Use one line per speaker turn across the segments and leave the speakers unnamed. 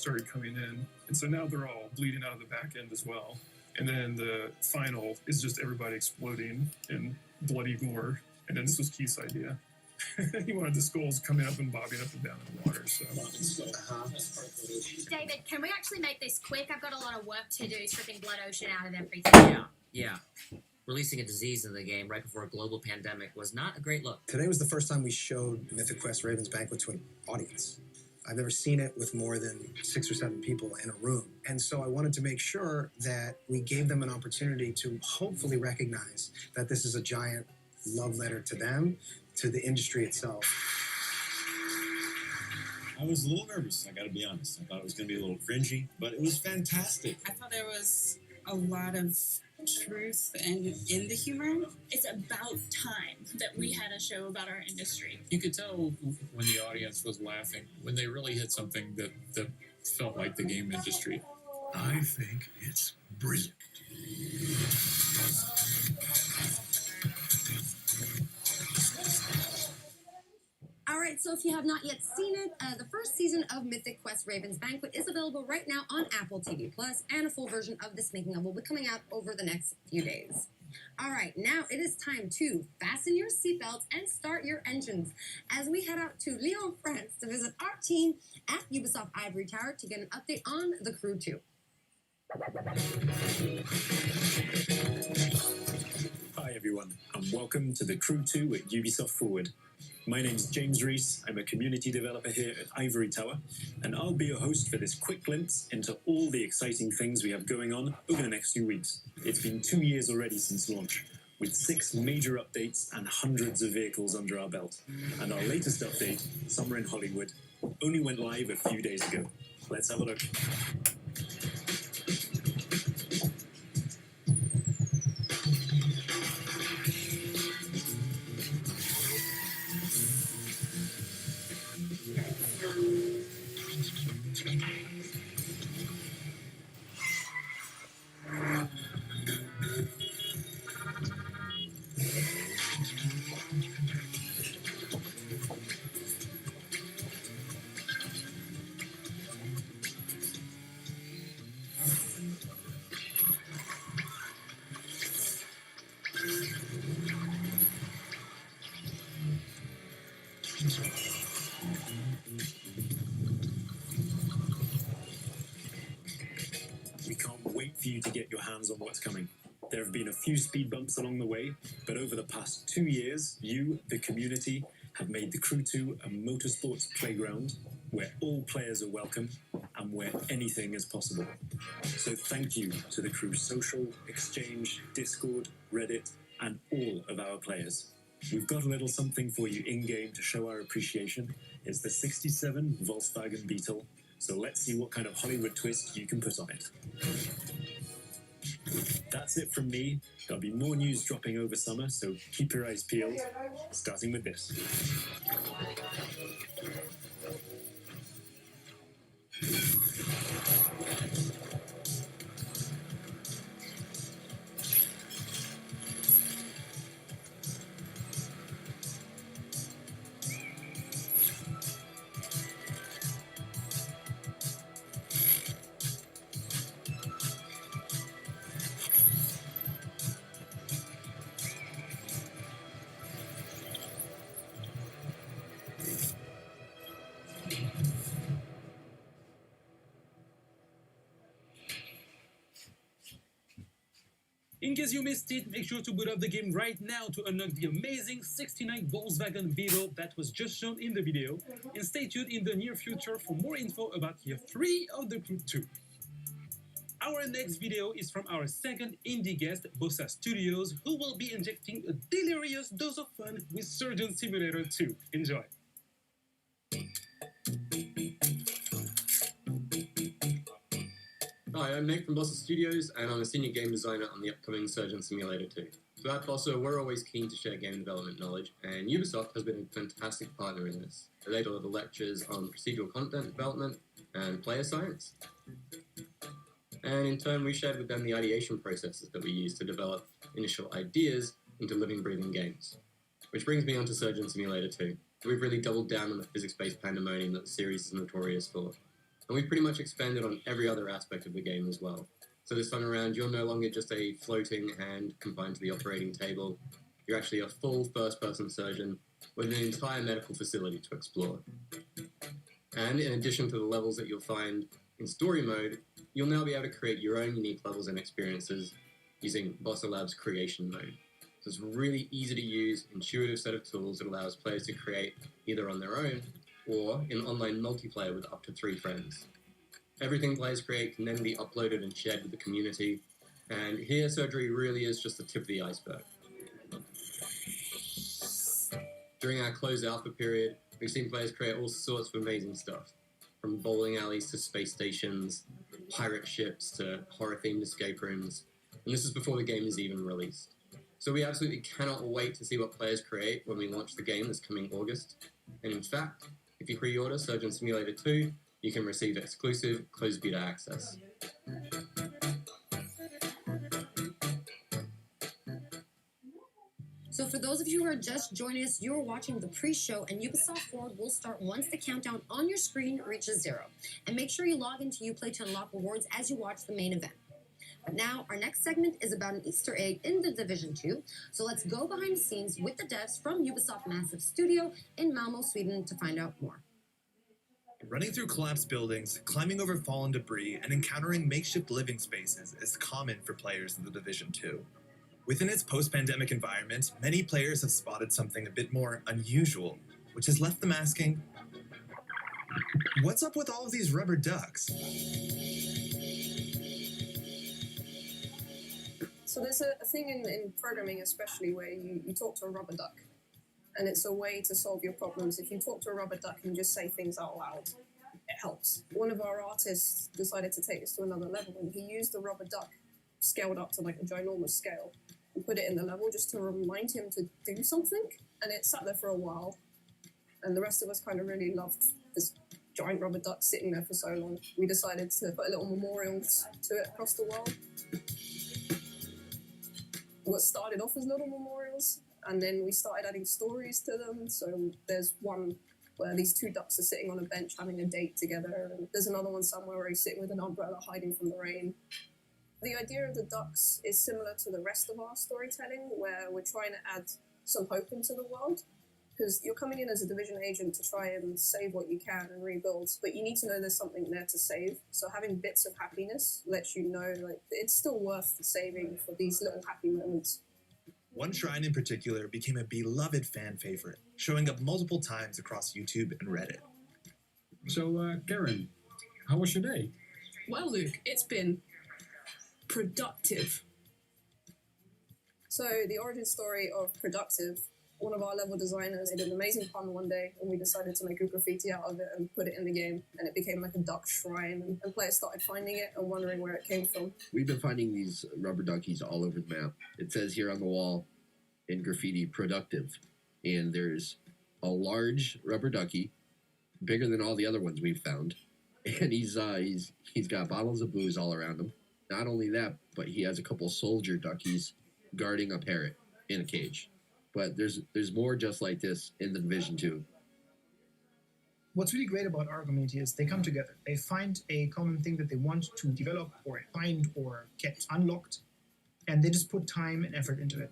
started coming in. And so now they're all bleeding out of the back end as well. And then the final is just everybody exploding in bloody gore. And then this was Keith's idea. He wanted the skulls coming up and bobbing up and down in the water. So.
David, can we actually make this quick? I've got a lot of work to do, stripping Blood Ocean out of everything.
Yeah. Releasing a disease in the game right before a global pandemic was not a great look.
Today was the first time we showed Mythic Quest Raven's Banquet to an audience. I've never seen it with more than 6 or 7 people in a room. And so I wanted to make sure that we gave them an opportunity to hopefully recognize that this is a giant love letter to them, to the industry itself.
I was a little nervous, I gotta be honest. I thought it was gonna be a little cringy, but it was fantastic.
I thought there was a lot of truth and in the humor.
It's about time that we had a show about our industry.
You could tell when the audience was laughing, when they really hit something that felt like the game industry.
I think it's brilliant.
Alright, so if you have not yet seen it, the first season of Mythic Quest Raven's Banquet is available right now on Apple TV+, and a full version of this making of will be coming out over the next few days. Alright, now it is time to fasten your seatbelts and start your engines as we head out to Lyon, France to visit our team at Ubisoft Ivory Tower to get an update on The Crew 2.
Hi everyone, and welcome to The Crew 2 at Ubisoft Forward. My name's James Reese, I'm a community developer here at Ivory Tower, and I'll be your host for this quick glimpse into all the exciting things we have going on over the next few weeks. It's been 2 years already since launch, with 6 major updates and hundreds of vehicles under our belt. And our latest update, Summer in Hollywood, only went live a few days ago. Let's have a look. We can't wait for you to get your hands on what's coming. There have been a few speed bumps along the way, but over the past 2 years, you, the community, have made the Crew 2 a motorsports playground where all players are welcome and where anything is possible. So thank you to the Crew social, Exchange, Discord, Reddit, and all of our players. We've got a little something for you in-game to show our appreciation. It's the 67 Volkswagen Beetle, so let's see what kind of Hollywood twist you can put on it. That's it from me. There'll be more news dropping over summer, so keep your eyes peeled, starting with this.
In case you missed it, make sure to boot up the game right now to unlock the amazing 69 Volkswagen Beetle that was just shown in the video, and stay tuned in the near future for more info about Year 3 of the Crew 2. Our next video is from our second indie guest, Bossa Studios, who will be injecting a delirious dose of fun with Surgeon Simulator 2. Enjoy!
Hi, I'm Nick from Bossa Studios, and I'm a senior game designer on the upcoming Surgeon Simulator 2. So at Bossa, we're always keen to share game development knowledge, and Ubisoft has been a fantastic partner in this. They deliver lectures on procedural content development and player science. And in turn, we shared with them the ideation processes that we use to develop initial ideas into living, breathing games. Which brings me on to Surgeon Simulator 2. We've really doubled down on the physics-based pandemonium that the series is notorious for. And we've pretty much expanded on every other aspect of the game as well. So this time around, you're no longer just a floating hand confined to the operating table. You're actually a full first-person surgeon with an entire medical facility to explore. And in addition to the levels that you'll find in story mode, you'll now be able to create your own unique levels and experiences using Bossa Labs creation mode. So it's a really easy to use, intuitive set of tools that allows players to create either on their own or in online multiplayer with up to 3 friends. Everything players create can then be uploaded and shared with the community, and here surgery really is just the tip of the iceberg. During our closed alpha period, we've seen players create all sorts of amazing stuff, from bowling alleys to space stations, pirate ships to horror-themed escape rooms, and this is before the game is even released. So we absolutely cannot wait to see what players create when we launch the game this coming August. And in fact, if you pre-order Surgeon Simulator 2, you can receive exclusive closed beta access.
So for those of you who are just joining us, you're watching the pre-show, and Ubisoft Forward will start once the countdown on your screen reaches 0. And make sure you log into Uplay to unlock rewards as you watch the main event. But now, our next segment is about an Easter egg in the Division 2, so let's go behind the scenes with the devs from Ubisoft Massive Studio in Malmö, Sweden to find out more.
Running through collapsed buildings, climbing over fallen debris, and encountering makeshift living spaces is common for players in the Division 2. Within its post-pandemic environment, many players have spotted something a bit more unusual, which has left them asking, what's up with all of these rubber ducks?
So there's a thing in programming especially where you talk to a rubber duck, and it's a way to solve your problems. If you talk to a rubber duck and just say things out loud, it helps. One of our artists decided to take this to another level, and he used the rubber duck scaled up to like a ginormous scale and put it in the level just to remind him to do something, and it sat there for a while, and the rest of us kind of really loved this giant rubber duck sitting there for so long. We decided to put a little memorial to it across the world. What started off as little memorials, and then we started adding stories to them. So there's one where these 2 ducks are sitting on a bench having a date together, and there's another one somewhere where he's sitting with an umbrella hiding from the rain. The idea of the ducks is similar to the rest of our storytelling, where we're trying to add some hope into the world, because you're coming in as a Division agent to try and save what you can and rebuild, but you need to know there's something there to save. So having bits of happiness lets you know like it's still worth saving for these little happy moments.
One shrine in particular became a beloved fan favorite, showing up multiple times across YouTube and Reddit.
So, Karen, how was your day?
Well, Luke, it's been productive. So the origin story of productive, one of our level designers did an amazing pun one day, and we decided to make a graffiti out of it and put it in the game, and it became like a duck shrine, and players started finding it and wondering where it came from.
We've been finding these rubber duckies all over the map. It says here on the wall in graffiti, productive, and there's a large rubber ducky, bigger than all the other ones we've found, and he's got bottles of booze all around him. Not only that, but he has a couple soldier duckies guarding a parrot in a cage. But there's more just like this in the Division 2.
What's really great about our community is they come together. They find a common thing that they want to develop or find or get unlocked, and they just put time and effort into it.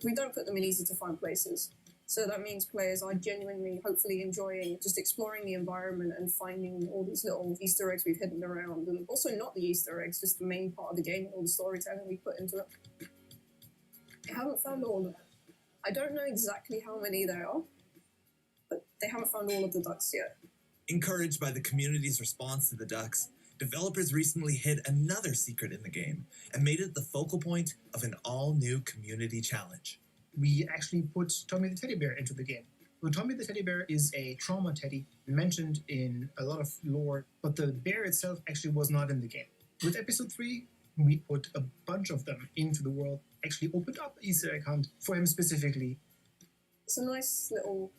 We don't put them in easy to find places. So that means players are genuinely, hopefully enjoying just exploring the environment and finding all these little Easter eggs we've hidden around. And also not the Easter eggs, just the main part of the game, all the storytelling we put into it. I haven't found all of them. I don't know exactly how many there are, but they haven't found all of the ducks yet.
Encouraged by the community's response to the ducks, developers recently hid another secret in the game and made it the focal point of an all-new community challenge.
We actually put Tommy the Teddy Bear into the game. Well, Tommy the Teddy Bear is a trauma teddy mentioned in a lot of lore, but the bear itself actually was not in the game. With episode 3, we put a bunch of them into the world, actually opened up Easter egg hunt for him specifically.
It's a nice little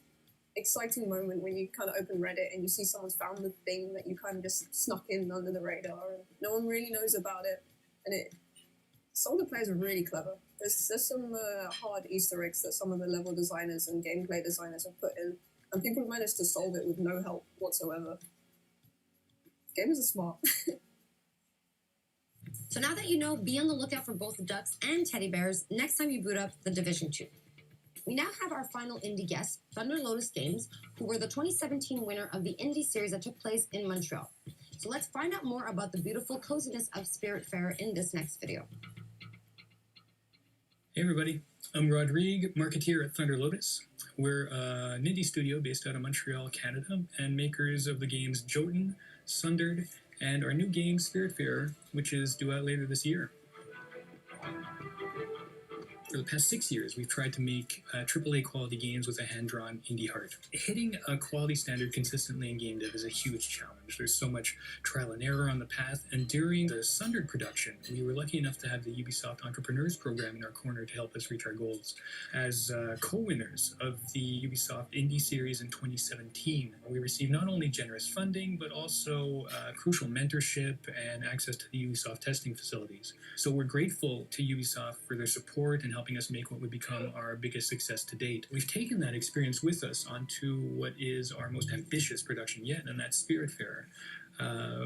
exciting moment when you kind of open Reddit and you see someone's found the thing that you kind of just snuck in under the radar and no one really knows about it. And some of the players are really clever. There's some hard Easter eggs that some of the level designers and gameplay designers have put in, and people have managed to solve it with no help whatsoever. Gamers are smart.
So now that you know, be on the lookout for both the ducks and teddy bears next time you boot up the Division 2. We now have our final indie guest, Thunder Lotus Games, who were the 2017 winner of the indie series that took place in Montreal. So let's find out more about the beautiful coziness of Spiritfarer in this next video.
Hey everybody, I'm Rodrigue, marketeer at Thunder Lotus. We're an indie studio based out of Montreal, Canada, and makers of the games Jotun, Sundered, and our new game Spiritfarer, which is due out later this year. For the past 6 years, we've tried to make AAA quality games with a hand-drawn indie heart. Hitting a quality standard consistently in game dev is a huge challenge. There's so much trial and error on the path, and during the Sundered production, we were lucky enough to have the Ubisoft Entrepreneurs Program in our corner to help us reach our goals. As co-winners of the Ubisoft Indie Series in 2017, we received not only generous funding, but also crucial mentorship and access to the Ubisoft testing facilities. So we're grateful to Ubisoft for their support and helping us make what would become our biggest success to date. We've taken that experience with us onto what is our most ambitious production yet, and that's Spiritfarer,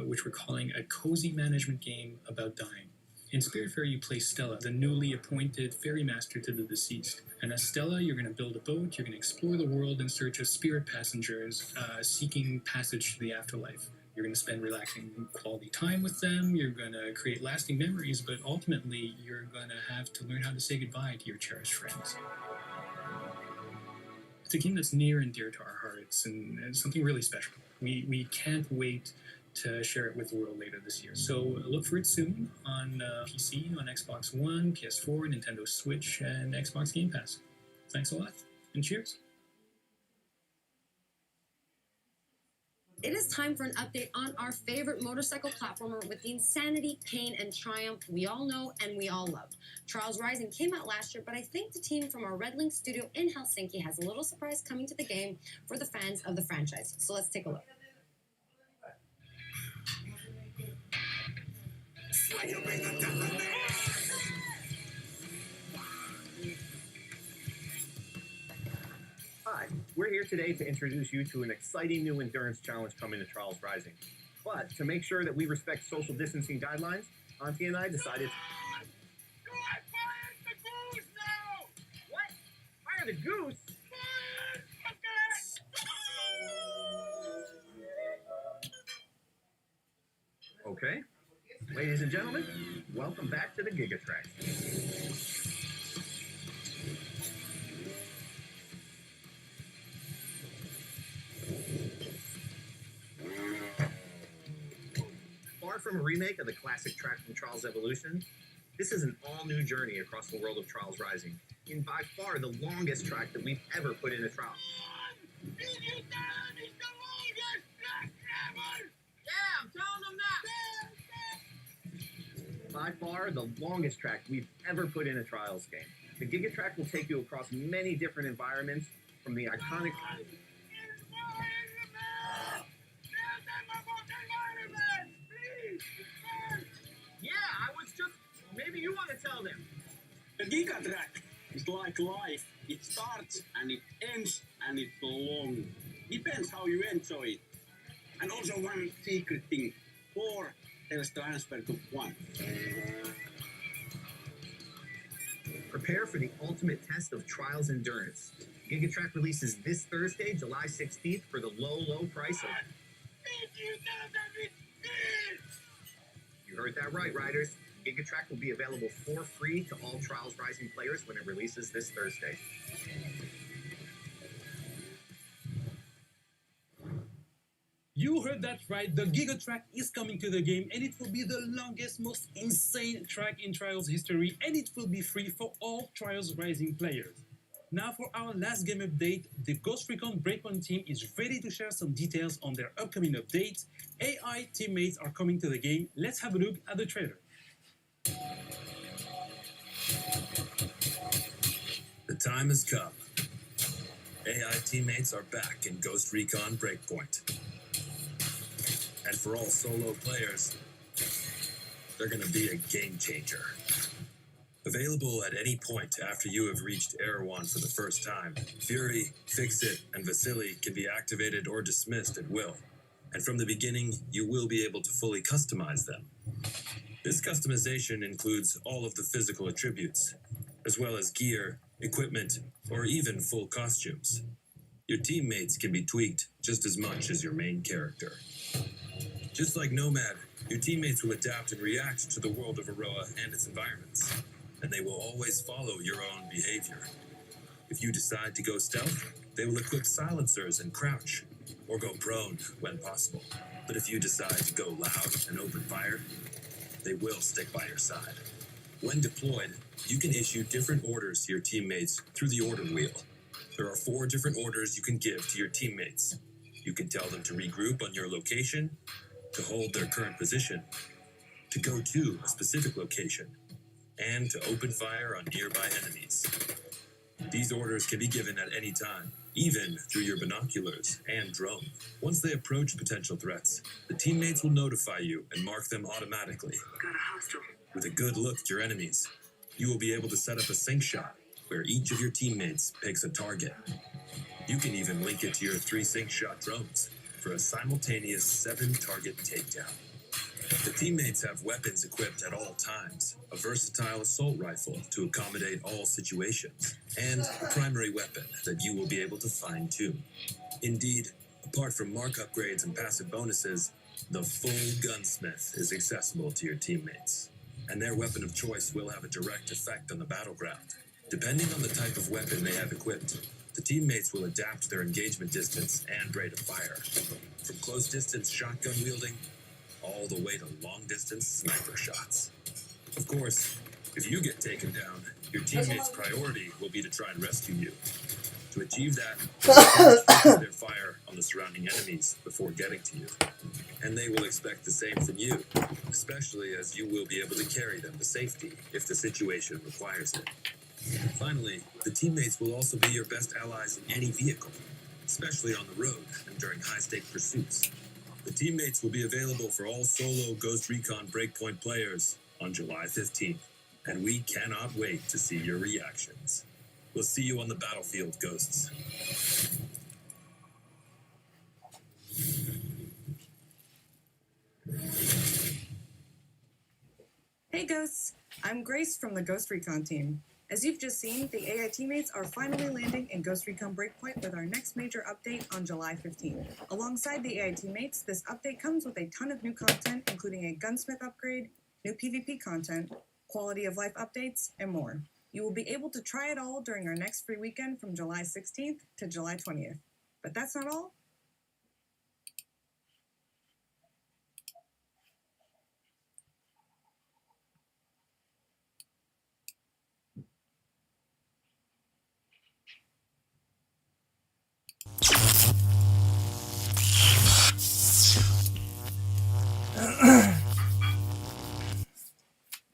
which we're calling a cozy management game about dying. In Spiritfarer, you play Stella, the newly appointed ferry master to the deceased. And as Stella, you're going to build a boat, you're going to explore the world in search of spirit passengers seeking passage to the afterlife. You're going to spend relaxing quality time with them, you're going to create lasting memories, but ultimately you're going to have to learn how to say goodbye to your cherished friends. It's a game that's near and dear to our hearts and something really special. We can't wait to share it with the world later this year. So look for it soon on PC, on Xbox One, PS4, Nintendo Switch, and Xbox Game Pass. Thanks a lot, and cheers.
It is time for an update on our favorite motorcycle platformer with the insanity, pain, and triumph we all know and we all love. Trials Rising came out last year, but I think the team from our Red Link studio in Helsinki has a little surprise coming to the game for the fans of the franchise. So let's take a look.
Hi, we're here today to introduce you to an exciting new endurance challenge coming to Trials Rising. But to make sure that we respect social distancing guidelines, Auntie and I decided... Fire the goose? Okay. Ladies and gentlemen, welcome back to the Gigatrack. Far from a remake of the classic track from Trials Evolution, this is an all-new journey across the world of Trials Rising, in by far the longest track that we've ever put in a trial.
Yeah, I'm telling them that!
By far the longest track we've ever put in a Trials game. The Gigatrack will take you across many different environments, from the iconic...
Yeah, I was just... Maybe you want to tell them.
The Gigatrack is like life. It starts and it ends and it's long. Depends how you enjoy it. And also one secret thing. 4 tells transfer to 1.
Prepare for the ultimate test of Trials endurance. Gigatrack releases this Thursday, July 16th for the low, low price of... You heard that right, riders. Gigatrack will be available for free to all Trials Rising players when it releases this Thursday.
You heard that right, the Gigatrack is coming to the game and it will be the longest, most insane track in Trials history, and it will be free for all Trials Rising players. Now for our last game update, the Ghost Recon Breakpoint team is ready to share some details on their upcoming updates. AI teammates are coming to the game. Let's have a look at the trailer.
The time has come. AI teammates are back in Ghost Recon Breakpoint. And for all solo players, they're going to be a game changer. Available at any point after you have reached Erewhon for the first time, Fury, Fix-It, and Vasily can be activated or dismissed at will. And from the beginning, you will be able to fully customize them. This customization includes all of the physical attributes, as well as gear, equipment, or even full costumes. Your teammates can be tweaked just as much as your main character. Just like Nomad, your teammates will adapt and react to the world of Aroa and its environments, and they will always follow your own behavior. If you decide to go stealth, they will equip silencers and crouch, or go prone when possible. But if you decide to go loud and open fire, they will stick by your side. When deployed, you can issue different orders to your teammates through the order wheel. There are 4 different orders you can give to your teammates. You can tell them to regroup on your location, to hold their current position, to go to a specific location, and to open fire on nearby enemies. These orders can be given at any time, even through your binoculars and drone. Once they approach potential threats, the teammates will notify you and mark them automatically.
Got a hostile.
With a good look at your enemies, you will be able to set up a sync shot where each of your teammates picks a target. You can even link it to your 3 sync shot drones for a simultaneous 7-target takedown. The teammates have weapons equipped at all times, a versatile assault rifle to accommodate all situations, and a primary weapon that you will be able to fine-tune. Indeed, apart from mark upgrades and passive bonuses, the full gunsmith is accessible to your teammates, and their weapon of choice will have a direct effect on the battleground. Depending on the type of weapon they have equipped, the teammates will adapt their engagement distance and rate of fire, from close-distance shotgun wielding all the way to long-distance sniper shots. Of course, if you get taken down, your teammates' priority will be to try and rescue you. To achieve that, they will focus their fire on the surrounding enemies before getting to you. And they will expect the same from you, especially as you will be able to carry them to safety if the situation requires it. Finally, the teammates will also be your best allies in any vehicle, especially on the road and during high-stake pursuits. The teammates will be available for all solo Ghost Recon Breakpoint players on July 15th, and we cannot wait to see your reactions. We'll see you on the battlefield, Ghosts.
Hey Ghosts, I'm Grace from the Ghost Recon team. As you've just seen, the AI teammates are finally landing in Ghost Recon Breakpoint with our next major update on July 15th. Alongside the AI teammates, this update comes with a ton of new content, including a gunsmith upgrade, new PvP content, quality of life updates, and more. You will be able to try it all during our next free weekend from July 16th to July 20th. But that's not all.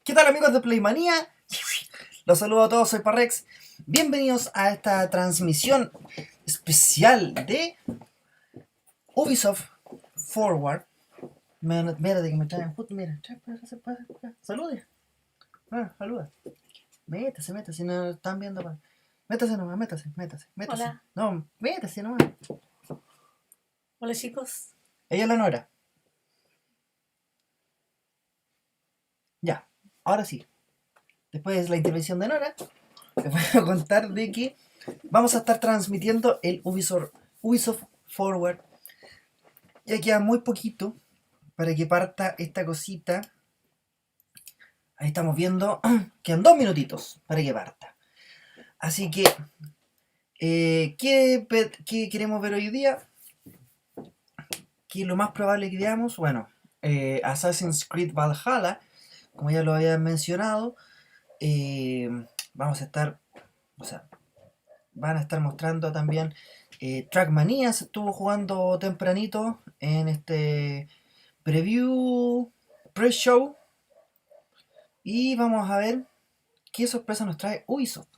¿Qué tal amigos de PLAYMANIA? Los saludo a todos, soy Parrex. Bienvenidos a esta transmisión especial de Ubisoft Forward. Mira de que me traen justo, mira. Salude. Saluda. Métase, no están viendo. Métase nomás, métase.
Hola.
No, métase nomás.
Hola chicos.
Ella es la Nora. Ya, ahora sí. Después de la intervención de Nora, les voy a contar de que vamos a estar transmitiendo el Ubisoft Forward. Ya queda muy poquito para que parta esta cosita. Ahí estamos viendo. Quedan 2 minutitos para que parta. Así que, ¿qué queremos ver hoy día? ¿Qué es lo más probable que veamos? Bueno, Assassin's Creed Valhalla, como ya lo había mencionado. Vamos a estar, van a estar mostrando también Trackmania. Se estuvo jugando tempranito en este pre-show, y vamos a ver qué sorpresa nos trae Ubisoft.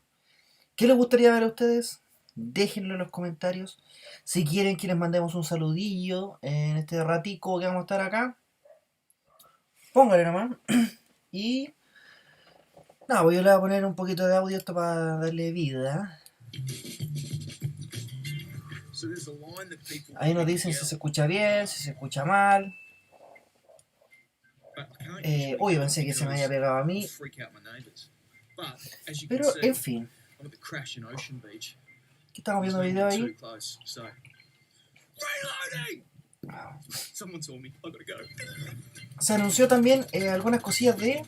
¿Qué les gustaría ver a ustedes? Déjenlo en los comentarios. Si quieren que les mandemos un saludillo en este ratico que vamos a estar acá, pónganle nomás. Y nada, pues yo le voy a poner un poquito de audio esto para darle vida.
So there's a line that people
Ahí nos dicen si se escucha bien, si se escucha mal. Uy, pensé que se me había pegado a mí. Pero, en fin. ¿Qué estamos viendo video ahí? Se anunció también algunas cosillas de...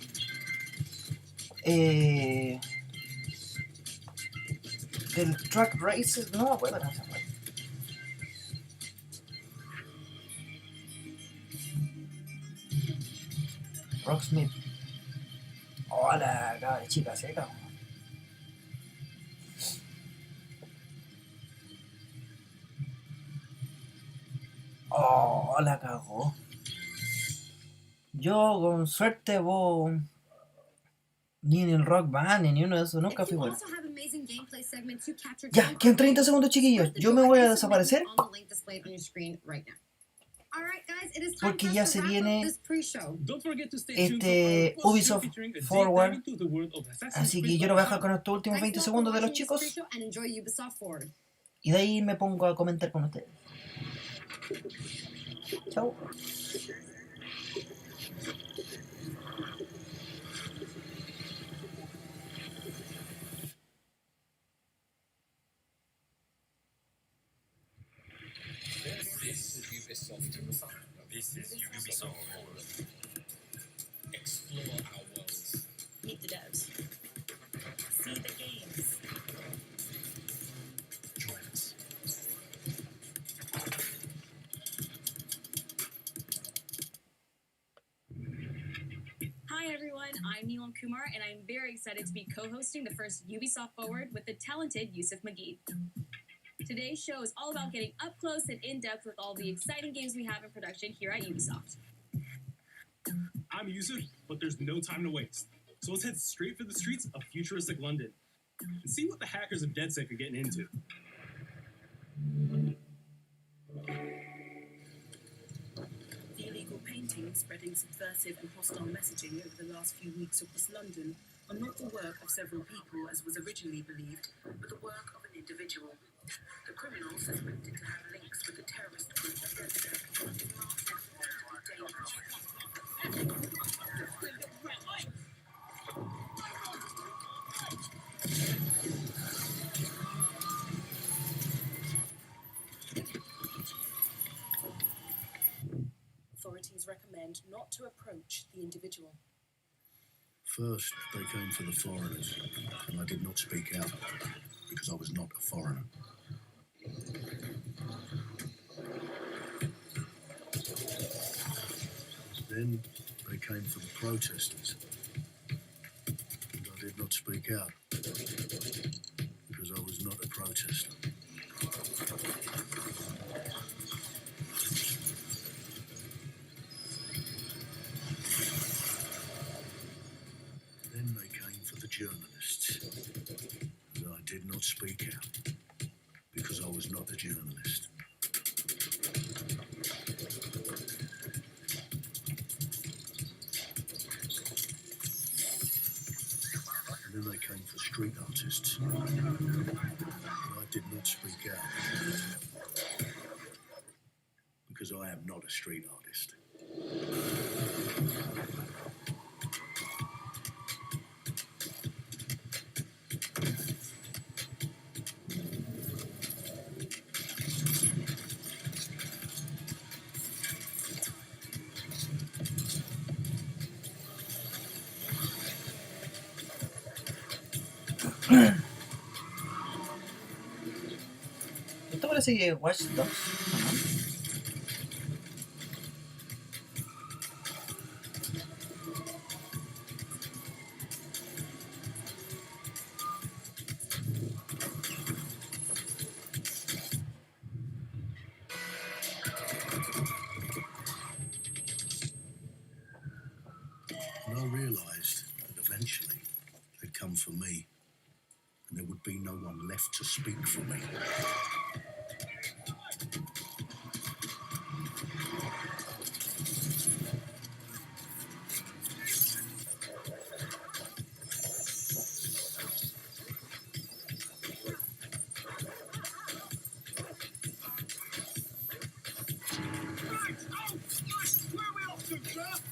del Track Races. No me acuerdo cómo se llama. Rocksmith. Hola, cabra chica seca. Oh, la cagó. Yo, con suerte, vos... Ni en el Rock Band, ni uno de esos, nunca fui bueno. Ya, quedan 30 segundos, chiquillos. Yo me voy a desaparecer. Porque ya se viene este Ubisoft Forward. Así que yo lo voy a dejar con estos últimos 20 segundos de los chicos. Y de ahí me pongo a comentar con ustedes. Chao.
This is Ubisoft Forward. Explore our worlds.
Meet the devs. See the games.
Join us.
Hi everyone, I'm Neelam Kumar and I'm very excited to be co-hosting the first Ubisoft Forward with the talented Yusuf Magid. Today's show is all about getting up close and in-depth with all the exciting games we have in production here at Ubisoft.
I'm Yusuf, but there's no time to waste. So let's head straight for the streets of futuristic London and see what the hackers of DeadSec are getting into.
The illegal painting spreading subversive and hostile messaging over the last few weeks across London are not the work of several people as was originally believed, but the work of an individual. The criminal suspected to have links with the terrorist group Authorities recommend not to approach the individual.
First, they came for the foreigners, and I did not speak out because I was not a foreigner. Then they came for the protesters, and I did not speak out because I was not a protester. Then they came for the journalists, and I did not speak out because I was not a journalist. And then they came for street artists, and I did not speak out because I am not a street artist.
Esto parece que Watchdogs.
And I realised that eventually they'd come for me, and there would be no one left to speak for me.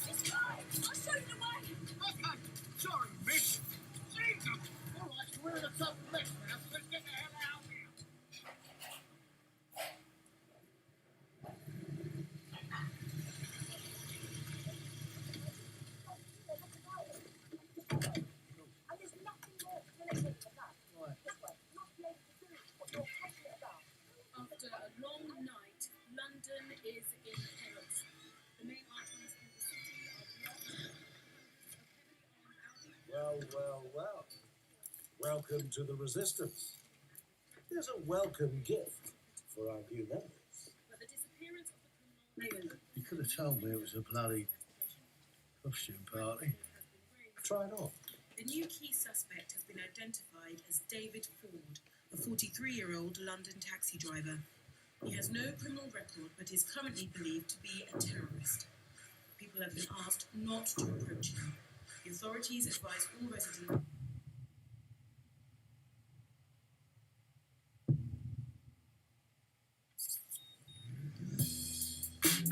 I'll show you the way. Okay, sorry, miss. Jesus! All right, so we're in a tough mess now, so let's get the hell out of here.
After a long night, London is in chaos. The main arteries through the city are blocked.
Well. Welcome to the Resistance. There's a welcome gift for our new members.
But the disappearance of the criminal
You could have told me it was a bloody costume party. Try it on.
The new key suspect has been identified as David Ford, a 43-year-old London taxi driver. He has no criminal record, but is currently believed to be a terrorist. People have been asked not to approach him. The authorities advise all residents.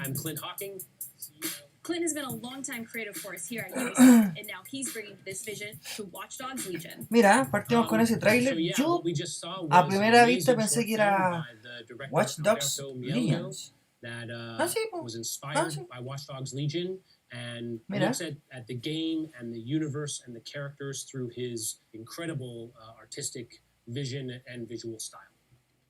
I'm Clint Hawking.
Clint has been a long-time creative force here at Ubisoft, and now he's bringing this vision to Watchdogs Legion.
Mira, partimos con ese tráiler. Yo a primera vista pensé que era Watchdogs Legion.
That
sí,
was inspired by Watchdogs Legion and looks at the game and the universe and the characters through his incredible artistic vision and visual style.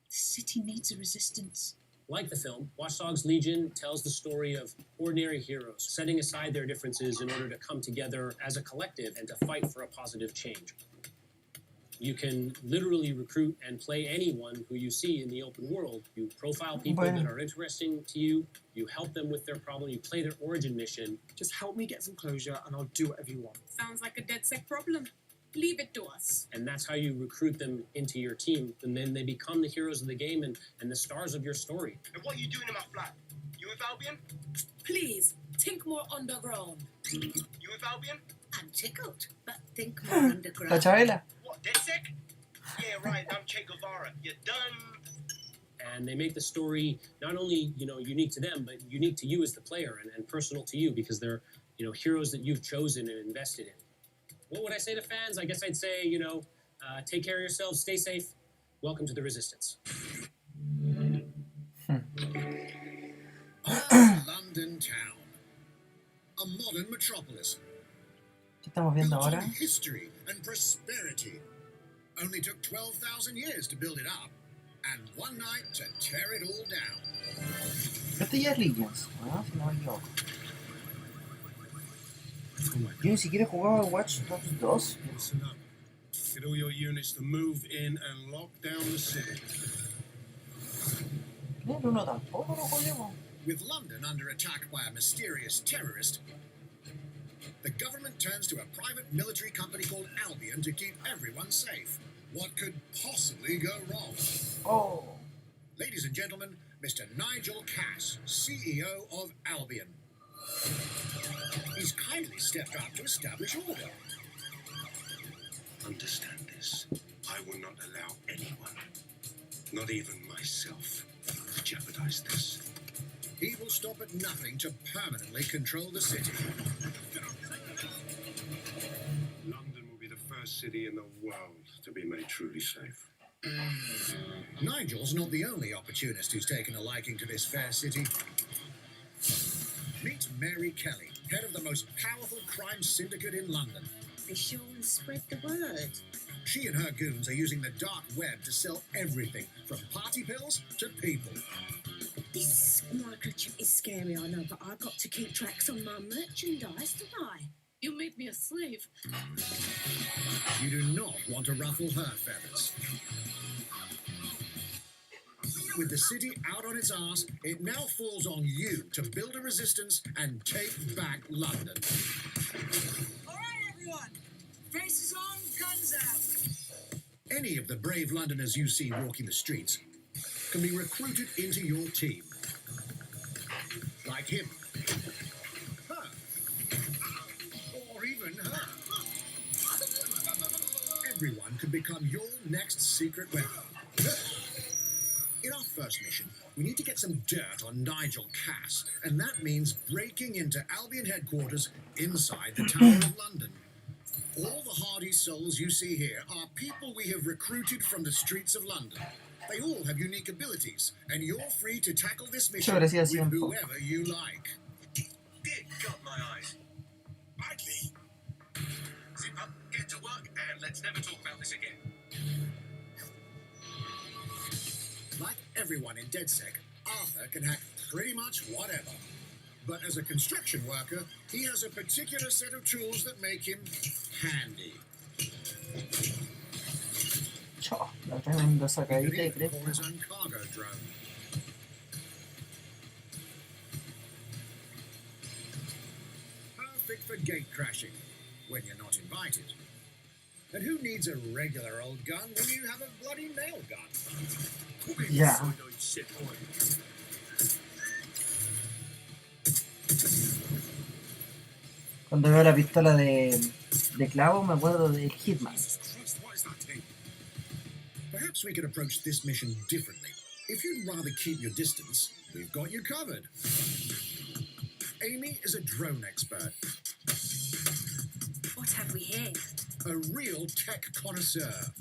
The city needs a resistance.
Like the film, Watchdogs Legion tells the story of ordinary heroes setting aside their differences in order to come together as a collective and to fight for a positive change. You can literally recruit and play anyone who you see in the open world. You profile people that are interesting to you, you help them with their problem, you play their origin mission.
Just help me get some closure and I'll do whatever you want.
Sounds like a dead-set problem. Leave it to us.
And that's how you recruit them into your team, and then they become the heroes of the game and the stars of your story.
And what are you doing in my flat? You with Albion?
Please, think more underground.
You with Albion?
I'm tickled, but think more underground.
La Chabela.
What, DedSec? Yeah, right, I'm Che Guevara. You're done.
And they make the story not only, unique to them, but unique to you as the player and personal to you because they're, heroes that you've chosen and invested in. What would I say to fans? I guess I'd say, take care of yourselves, stay safe. Welcome to the Resistance.
London town, a modern metropolis.
¿Qué estamos viendo
built
ahora?
on history and prosperity. Only took 12,000 years to build it up, and one night to tear it all down.
Este ya es Legions, ¿no? Si no me equivoco. Yo ni siquiera he jugado al Watch Dogs 2.
Listen up. Get all your units to move in and lock down the city.
No, el 1 tampoco lo juguemos.
With London under attack by a mysterious terrorist, the government turns to a private military company called Albion to keep everyone safe. What could possibly go wrong?
Oh.
Ladies and gentlemen, Mr. Nigel Cass, CEO of Albion. He's kindly stepped up to establish order.
Understand this. I will not allow anyone, not even myself, to jeopardize this.
He will stop at nothing to permanently control the city.
London will be the first city in the world to be made truly safe.
Nigel's not the only opportunist who's taken a liking to this fair city. Meet Mary Kelly, head of the most powerful crime syndicate in London.
Be sure and spread the word.
She and her goons are using the dark web to sell everything from party pills to people.
This microchip is scary, I know, but I got to keep tracks on my merchandise, don't I? You made me a slave.
You do not want to ruffle her feathers. With the city out on its arse, it now falls on you to build a resistance and take back London.
All right, everyone. Faces on, guns out.
Any of the brave Londoners you see walking the streets can be recruited into your team. Like him. Her. Or even her. Everyone could become your next secret weapon. In our first mission, we need to get some dirt on Nigel Cass, and that means breaking into Albion headquarters inside the Tower of London. All the hardy souls you see here are people we have recruited from the streets of London. They all have unique abilities, and you're free to tackle this mission with whoever you like.
Good God, my eyes. Idly. Zip up, get to work, and let's never talk about this again.
Like everyone in DedSec, Arthur can hack pretty much whatever. But as a construction worker, he has a particular set of tools that make him handy.
Ciao, la tremenda sacadita de cresta.
For his own cargo drone. Perfect for gate crashing, when you're not invited. And who needs a regular old gun when you have a bloody nail gun?
Ya. Cuando veo la pistola de clavo me acuerdo del Hitman.
Perhaps we could approach this mission differently. If you'd rather keep your distance, we've got you covered. Amy is a drone expert.
What have we here?
A real tech connoisseur.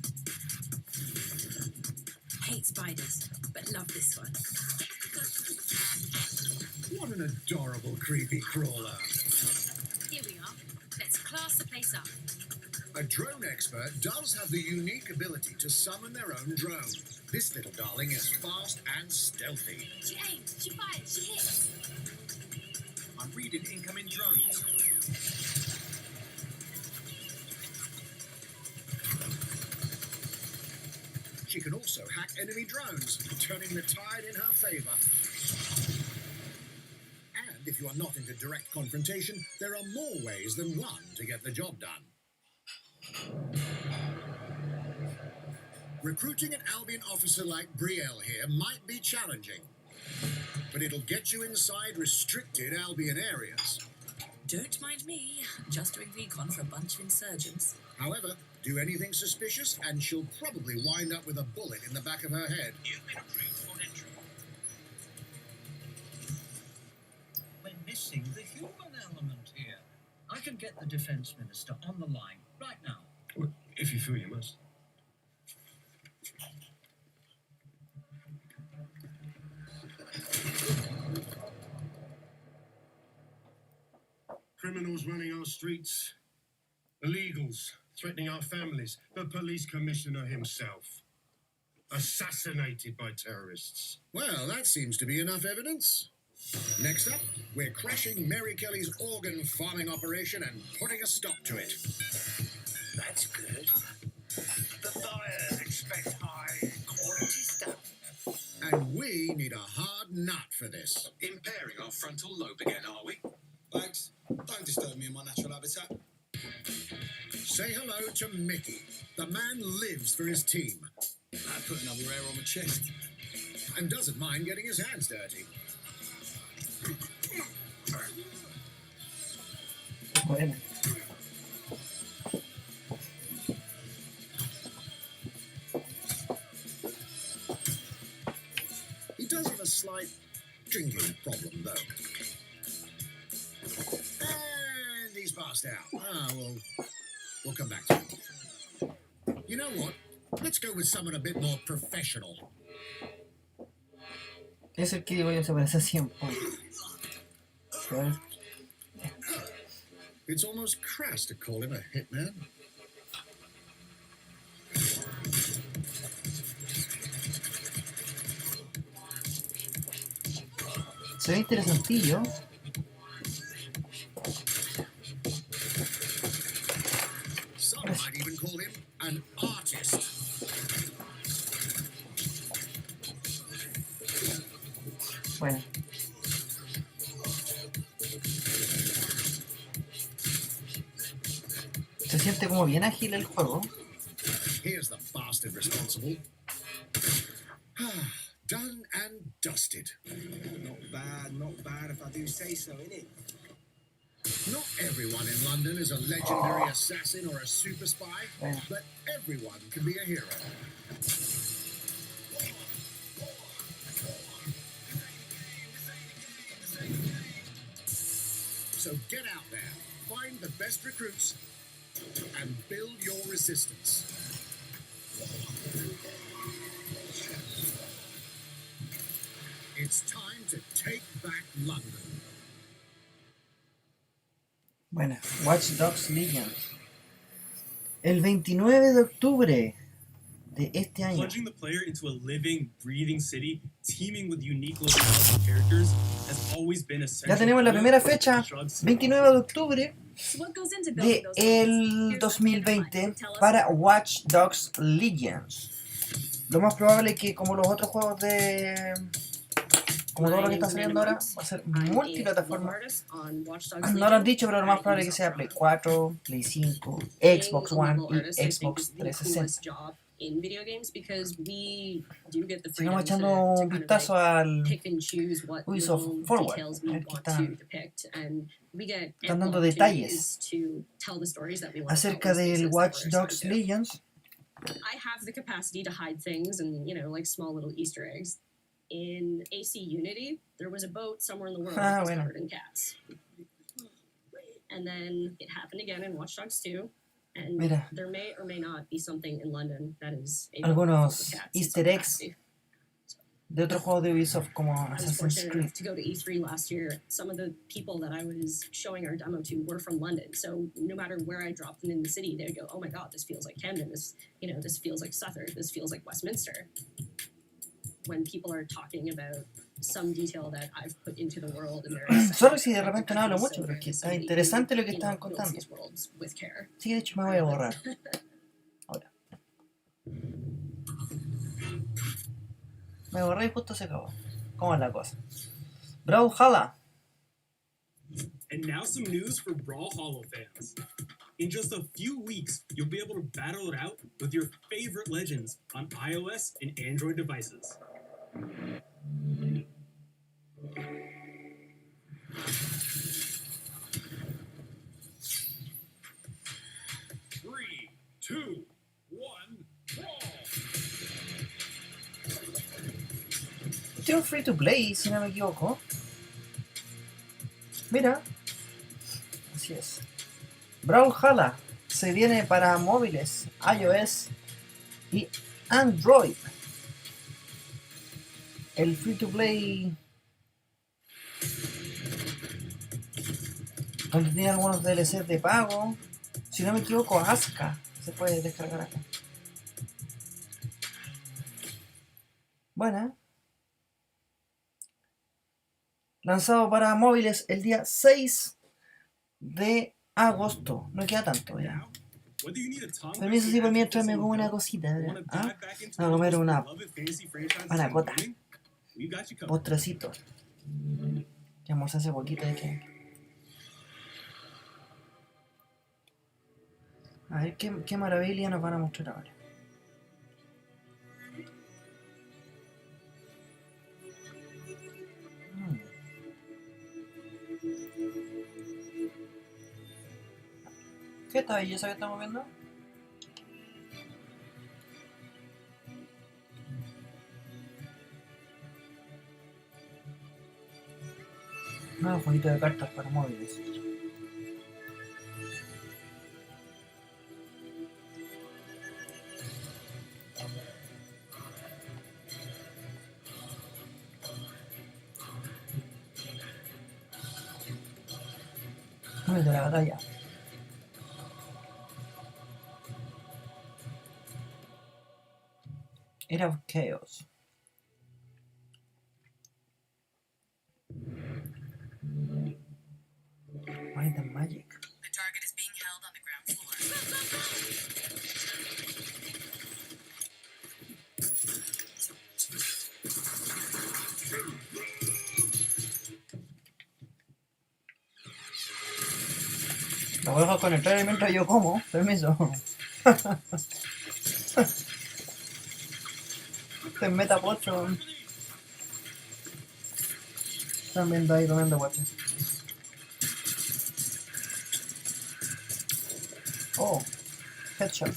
Hate spiders, but love this one.
What an adorable creepy crawler.
Here we are. Let's class the place up.
A drone expert does have the unique ability to summon their own drone. This little darling is fast and stealthy.
She aims, she fires, she hits.
I'm reading incoming drones.
She can also hack enemy drones, turning the tide in her favor. And if you are not into direct confrontation, there are more ways than one to get the job done. Recruiting an Albion officer like Brielle here might be challenging, but it'll get you inside restricted Albion areas.
Don't mind me, just doing recon for a bunch of insurgents.
However, do anything suspicious and she'll probably wind up with a bullet in the back of her head.
You've been approved for entry.
We're missing the human element here. I can get the Defence Minister on the line right now.
Well, if you feel you must.
Criminals running our streets, illegals threatening our families, the police commissioner himself, assassinated by terrorists.
Well, that seems to be enough evidence. Next up, we're crashing Mary Kelly's organ farming operation and putting a stop to it.
That's good. The buyers expect high quality stuff.
And we need a hard nut for this.
Impairing our frontal lobe again, are we?
Thanks. Don't disturb me in my natural habitat.
Say hello to Mickey. The man lives for his team.
I put another hair on my chest.
And doesn't mind getting his hands dirty.
Bueno.
He does have a slight drinking problem, though. And he's passed out. We'll come back to him. You know what? Let's go with someone a bit more professional.
Es el que digo yo, se parece a 100 ¿sabes?
It's almost crass to call him a hitman.
Se ve interesantillo.
Some might even call him an artist.
Bueno. Se siente como bien ágil el juego.
Here's the bastard responsible. Done and dusted.
Not bad if I do say so, innit?
Not everyone in London is a legendary assassin or a super spy, but everyone can be a hero. find the best recruits and build your resistance. It's time to take back London.
Bueno, Watchdogs Legion. El 29 de octubre de este año.
Plunging the player into a living, breathing city, teeming with unique locales and characters, has always been a
Ya tenemos la primera fecha, 29 de octubre de el 2020 para Watchdogs Legion. Lo más probable es que, como los otros juegos de... como todo lo que está saliendo ahora, va a ser multiplataforma. No lo han dicho, pero lo más probable es que sea Play 4, Play 5, Xbox One y Xbox 360. Sigamos echando un vistazo al Ubisoft Forward. Están dando detalles acerca del Watchdogs Legion.
I have the capacity to hide things and, you know, like small little Easter eggs. In AC Unity, there was a boat somewhere in the world that was covered in cats. And then it happened again in Watch Dogs 2. And there may or may not be something in London that is
algunos Easter eggs de otros juegos de Ubisoft como
I was
Assassin's
fortunate
Creed.
enough to go to E3 last year. Some of the people that I was showing our demo to were from London. So no matter where I dropped them in the city, they would go, "Oh my God, this feels like Camden. This, you know, this feels like Southwark. This feels like Westminster." When people are talking about some detail that I've put into the world and they're
Sorry si de repente no hablo mucho, pero es que está interesante lo que estaban contando. Sí, de hecho me voy a borrar. Ahora. Me borré y justo se acabó. ¿Cómo es la cosa? Valhalla.
And now some news for Brawlhalla fans. In just a few weeks, you'll be able to battle it out with your favorite legends on iOS and Android devices. 3, 2, 1, brawl!
Este es un free to play, si no me equivoco. Mira. Así es. Valhalla se viene para móviles, iOS y Android. El free to play donde tiene algunos DLCs de pago. Si no me equivoco, Asuka se puede descargar acá. Buena. Lanzado para móviles el día 6 de agosto. No queda tanto ya. Permiso si por mientras me como una cosita, ¿verdad? ¿Ah? Voy a comer una panacota. Postrecito. Que almorcé hace poquito de que. A ver qué maravilla nos van a mostrar ahora. ¿Qué esta belleza que estamos viendo? Nuevo jueguito de cartas para móviles. De la batalla. Era of Chaos. Might and Magic.
The target is being held on the ground floor.
Lo voy a dejar conectar mientras yo como. Permiso. Se meta pocho. Están viendo ahí comiendo guaches. Oh, headshot.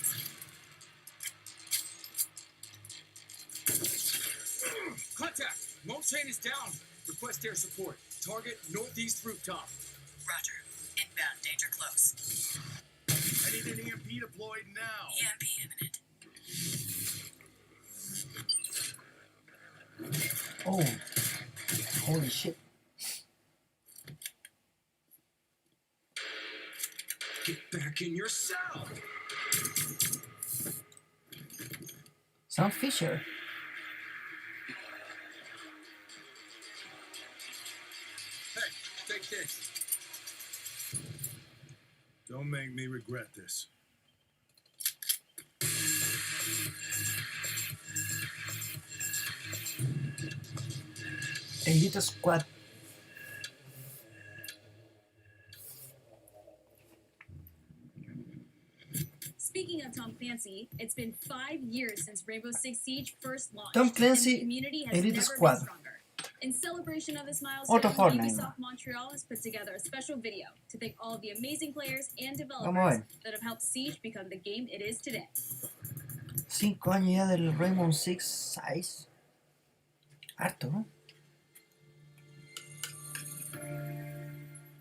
Contact! Mole chain is down. Request air support. Target northeast rooftop.
Roger. Inbound, danger close. close.
I need an EMP deployed now.
EMP imminent.
Oh, holy shit.
Get back in your cell.
Sam Fisher.
Hey, take this.
Don't make me regret this.
Elite Squad.
Speaking of Tom Clancy, it's been 5 years since Rainbow Six Siege first launched.
Tom
and
Clancy,
the community has
Elite
never
Squad.
been stronger. In celebration of this milestone,
Otro Fortnite.
Ubisoft Montreal has put together a special video to thank all of the amazing players and
Vamos a
developers
ver.
that have helped Siege become the game it is today.
5 años ya del Rainbow Six Siege. Harto, ¿no?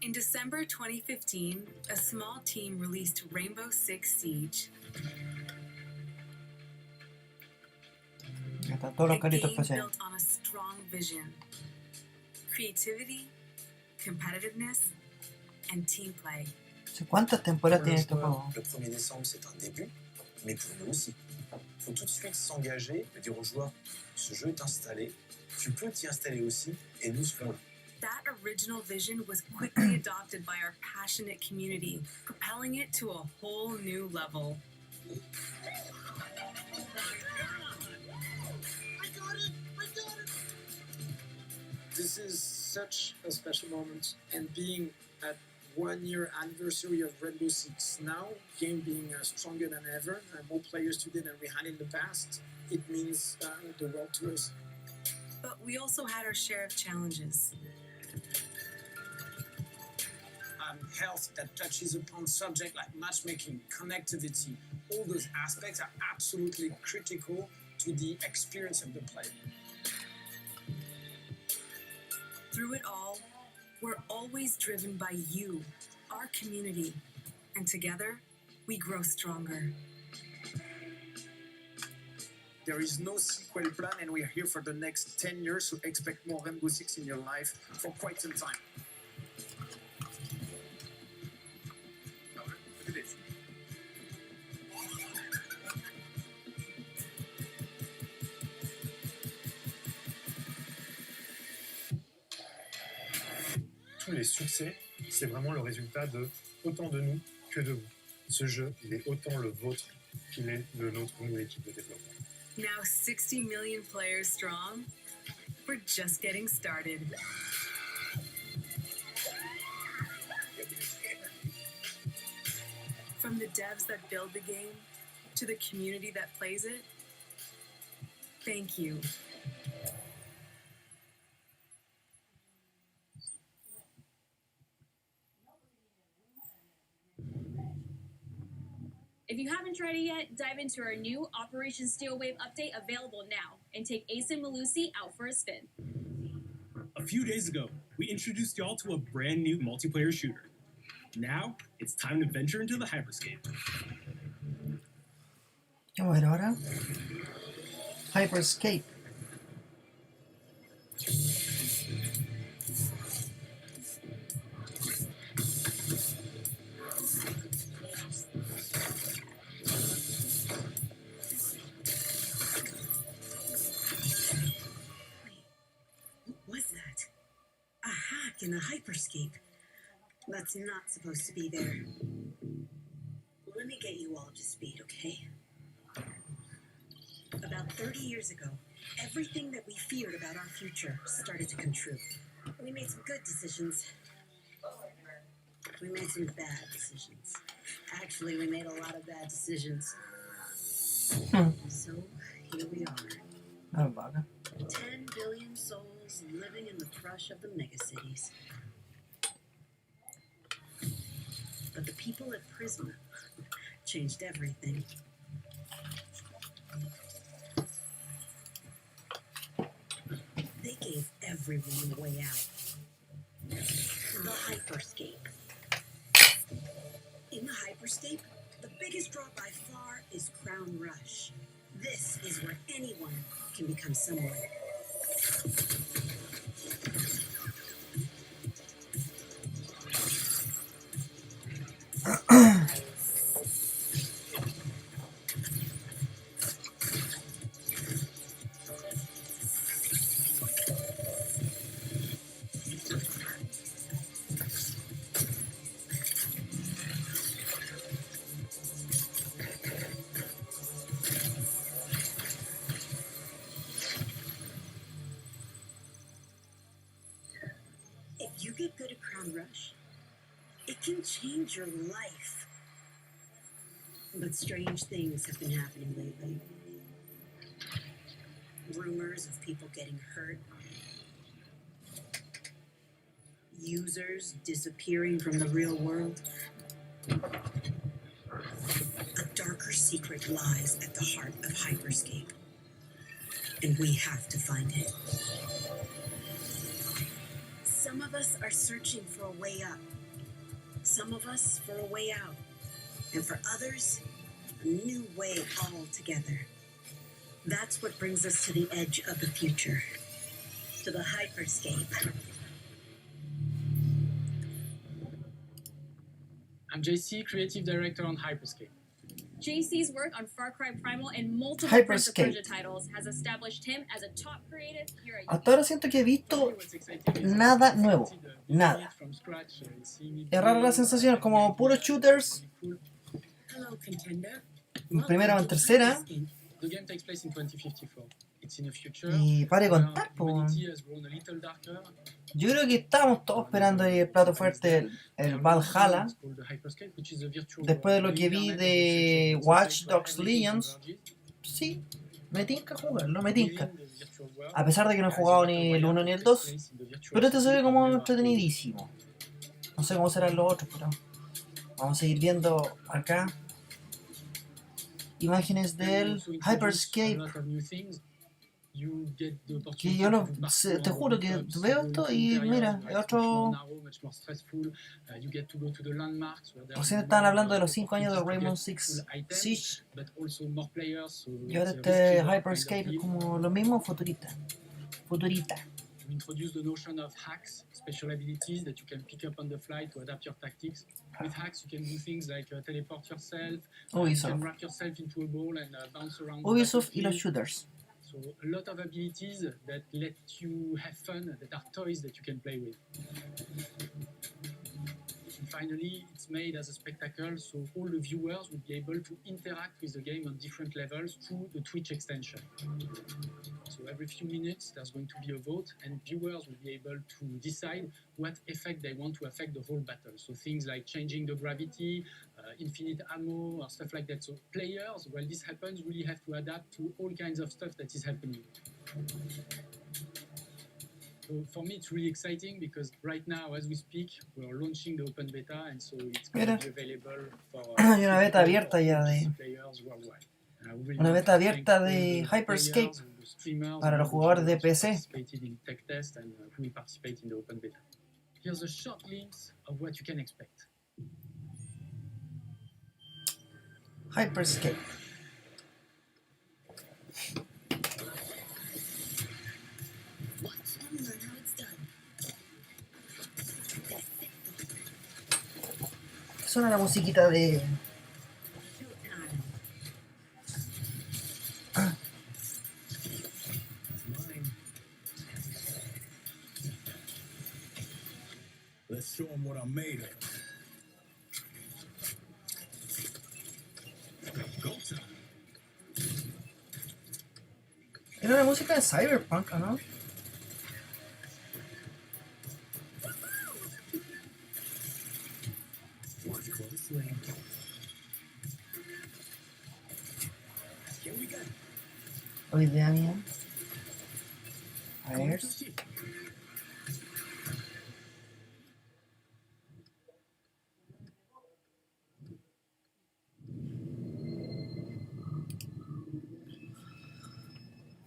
In December 2015, a small team released Rainbow Six Siege.
Ya están todos los
A
caritos
game
especiales.
built on a strong vision, creativity, competitiveness, and team play.
¿Cuántas temporadas tiene este
joueur,
juego?
le 1er décembre, c'est un début, mais pour nous aussi. Il faut tout de suite s'engager et dire aux joueurs, ce jeu est installé, tu peux t'y installer aussi, et nous serons là.
That original vision was quickly adopted by our passionate community, propelling it to a whole new level.
This is such a special moment, and being at 1 year anniversary of Rainbow Six now, game being stronger than ever, more players today than we had in the past, it means the world to us.
But we also had our share of challenges.
Health that touches upon subjects like matchmaking, connectivity, all those aspects are absolutely critical to the experience of the player.
Through it all, we're always driven by you, our community, and together, we grow stronger.
There is no sequel plan, and we're here for the next 10 years, so expect more Rainbow Six in your life for quite some time. Look at this.
Tous les succès, c'est vraiment le résultat de autant de nous que de vous. Ce jeu, il est autant le vôtre qu'il est le nôtre, nous, l'équipe de développement.
Now 60 million players strong, we're just getting started. From the devs that build the game to the community that plays it, thank you.
If you haven't tried it yet, dive into our new Operation Steel Wave update available now and take Ace and Malusi out for a spin.
A few days ago, we introduced y'all to a brand new multiplayer shooter. Now, it's time to venture into the hyperscape.
¿Qué vamos a ver ahora? Hyperscape.
What was that? A hack in the hyperscape. That's not supposed to be there. Let me get you all up to speed, okay? About 30 years ago, everything that we feared about our future started to come true. We made some good decisions. We made some bad decisions. Actually, we made a lot of bad decisions. So, here we are.
Oh, bugger.
10 billion souls living in the crush of the megacities. But the people at Prisma changed everything. They gave everyone a way out. The hyperscape. Hyperscape, the biggest draw by far is Crown Rush. This is where anyone can become someone. If you get good at Crown Rush, it can change your life. But strange things have been happening lately. Rumors of people getting hurt. Users disappearing from the real world. A darker secret lies at the heart of Hyperscape. And we have to find it. Some of us are searching for a way up. Some of us for a way out. And for others, a new way altogether. That's what brings us to the edge of the future. To the Hyperscape.
I'm JC, Creative Director on Hyperscape.
JC's work on Far Cry Primal and multiple Prince of
Hyperscape.
Persia titles has established him as a top creative here at
Hasta ahora siento que he visto nada nuevo. Nada. Es rara la sensación, como puros shooters.
Hello, contender.
En primera o en tercera.
The game takes place in 2054. It's in a future
Y pare
where
contar, po.
humanity has grown a little darker.
Yo creo que estábamos todos esperando el plato fuerte, el Valhalla.
It's called the Hyperscape, which is a virtual
Después de lo que vi
internet
de
of the
Watchdogs
society
Legion,
converges.
sí, me tinca jugarlo, me tinca.
Within the virtual world,
A pesar de que no he jugado ni el 1 ni el 2, pero este se ve como entretenidísimo. No sé cómo serán los otros, pero vamos a seguir viendo acá imágenes del Hyperscape. Que yo te juro que veo esto y mira, es otro. Recién estaban hablando de los 5 años de Rainbow Six Siege. Y ahora este Hyperscape es como lo mismo, futurista. Futurita.
We introduce the notion of hacks, special abilities that you can pick up on the fly to adapt your tactics. With hacks, you can do things like teleport yourself, you can wrap yourself into a ball and bounce around.
Ubisoft y los shooters.
So a lot of abilities that let you have fun, that are toys that you can play with. And finally, it's made as a spectacle, so all the viewers will be able to interact with the game on different levels through the Twitch extension. So every few minutes, there's going to be a vote, and viewers will be able to decide what effect they want to affect the whole battle. So things like changing the gravity, infinite ammo, or stuff like that. So players, while this happens, really have to adapt to all kinds of stuff that is happening. So for me, it's really exciting because right now, as we speak, we're launching the open beta, and so it's going to be available for
Hay una beta abierta ya de
players worldwide.
una beta abierta de Hyperscape para los jugadores de PC.
Participated in tech test and who will participate in the open beta. Here's a short glimpse of what you can expect.
Hyperscape. Suena la musiquita de...
Let's show them what I'm made of. Go time.
Era la música de Cyberpunk, ¿no?
Watch closely. Here we go.
O idea mía. A ver.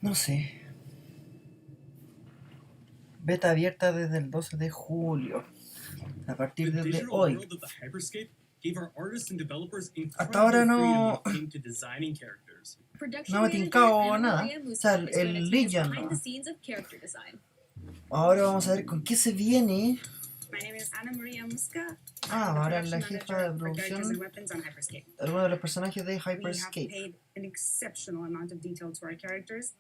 No sé. Beta abierta desde el 12 de julio. A partir
The
de
digital
hoy.
world of the Hyperscape gave our artists and developers
Hasta ahora
incredible freedom
no,
when it came to designing characters.
no me he tincado nada. O sea, el Legion no.
Behind the scenes of character design.
Ahora vamos a ver con qué se viene.
My name is Ana Maria Musca.
Ah, ahora la
Production
jefa de
manager for characters
producción
and weapons on Hyperscape.
de algunos de los personajes de
We have
Hyperscape.
paid an exceptional amount of detail to our characters.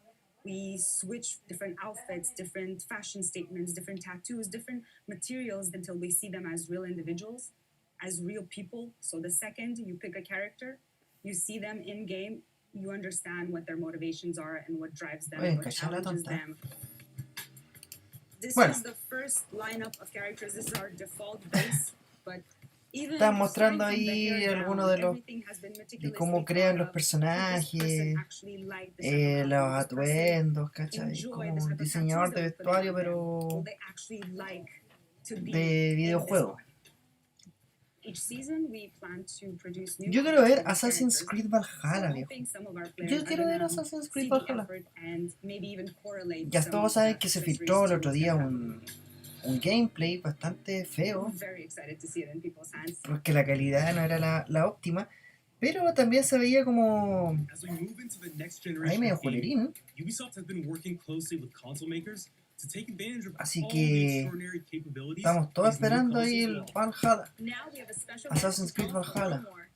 We switch different outfits, different fashion statements, different tattoos, different materials until we see them as real individuals, as real people. So the second you pick a character, you see them in game, you understand what their motivations are and what drives them,
Oye,
what
cachai la
challenges
tonta.
them. This
Bueno.
is the first lineup of characters. This is our default base, but even
Están mostrando
starting from the
ahí
hair
algunos
down,
de los
everything has been
de
meticulously
cómo crean los
thought of.
personajes, los atuendos, ¿cachai? Como un diseñador de vestuario, pero de videojuego.
Each season we plan to produce new
Yo quiero ver
content
Assassin's
characters.
Creed Valhalla,
So
viejo.
hoping some of our players
Yo quiero
are
ver
gonna
Assassin's Creed
see the
Valhalla.
effort and maybe even correlate
Ya
some
todos
of
saben
the
que se
accessories
filtró el
to
otro
the
día
game.
un gameplay bastante feo,
I'm very excited to see it in people's hands.
porque la calidad no era la óptima, pero también se veía como
As we move into the next
ahí
generation
medio
of gaming,
jolerín.
Ubisoft has been working closely with console makers to take advantage of
Así
all the
que
extraordinary capabilities
estamos todos
these new
esperando ahí
consoles
el
will.
Valhalla.
Now we have a special
Assassin's
guest
Creed
to tell us a
Valhalla.
little more.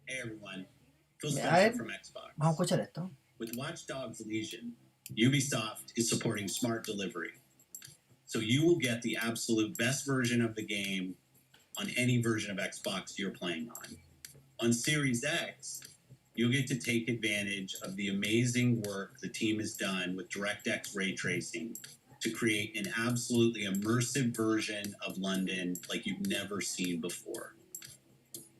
Hey everyone, Phil
A
Spencer
ver,
from Xbox.
vamos a escuchar esto.
With Watchdogs Legion, Ubisoft is supporting smart delivery. So you will get the absolute best version of the game on any version of Xbox you're playing on. On Series X, you'll get to take advantage of the amazing work the team has done with DirectX ray tracing to create an absolutely immersive version of London like you've never seen before.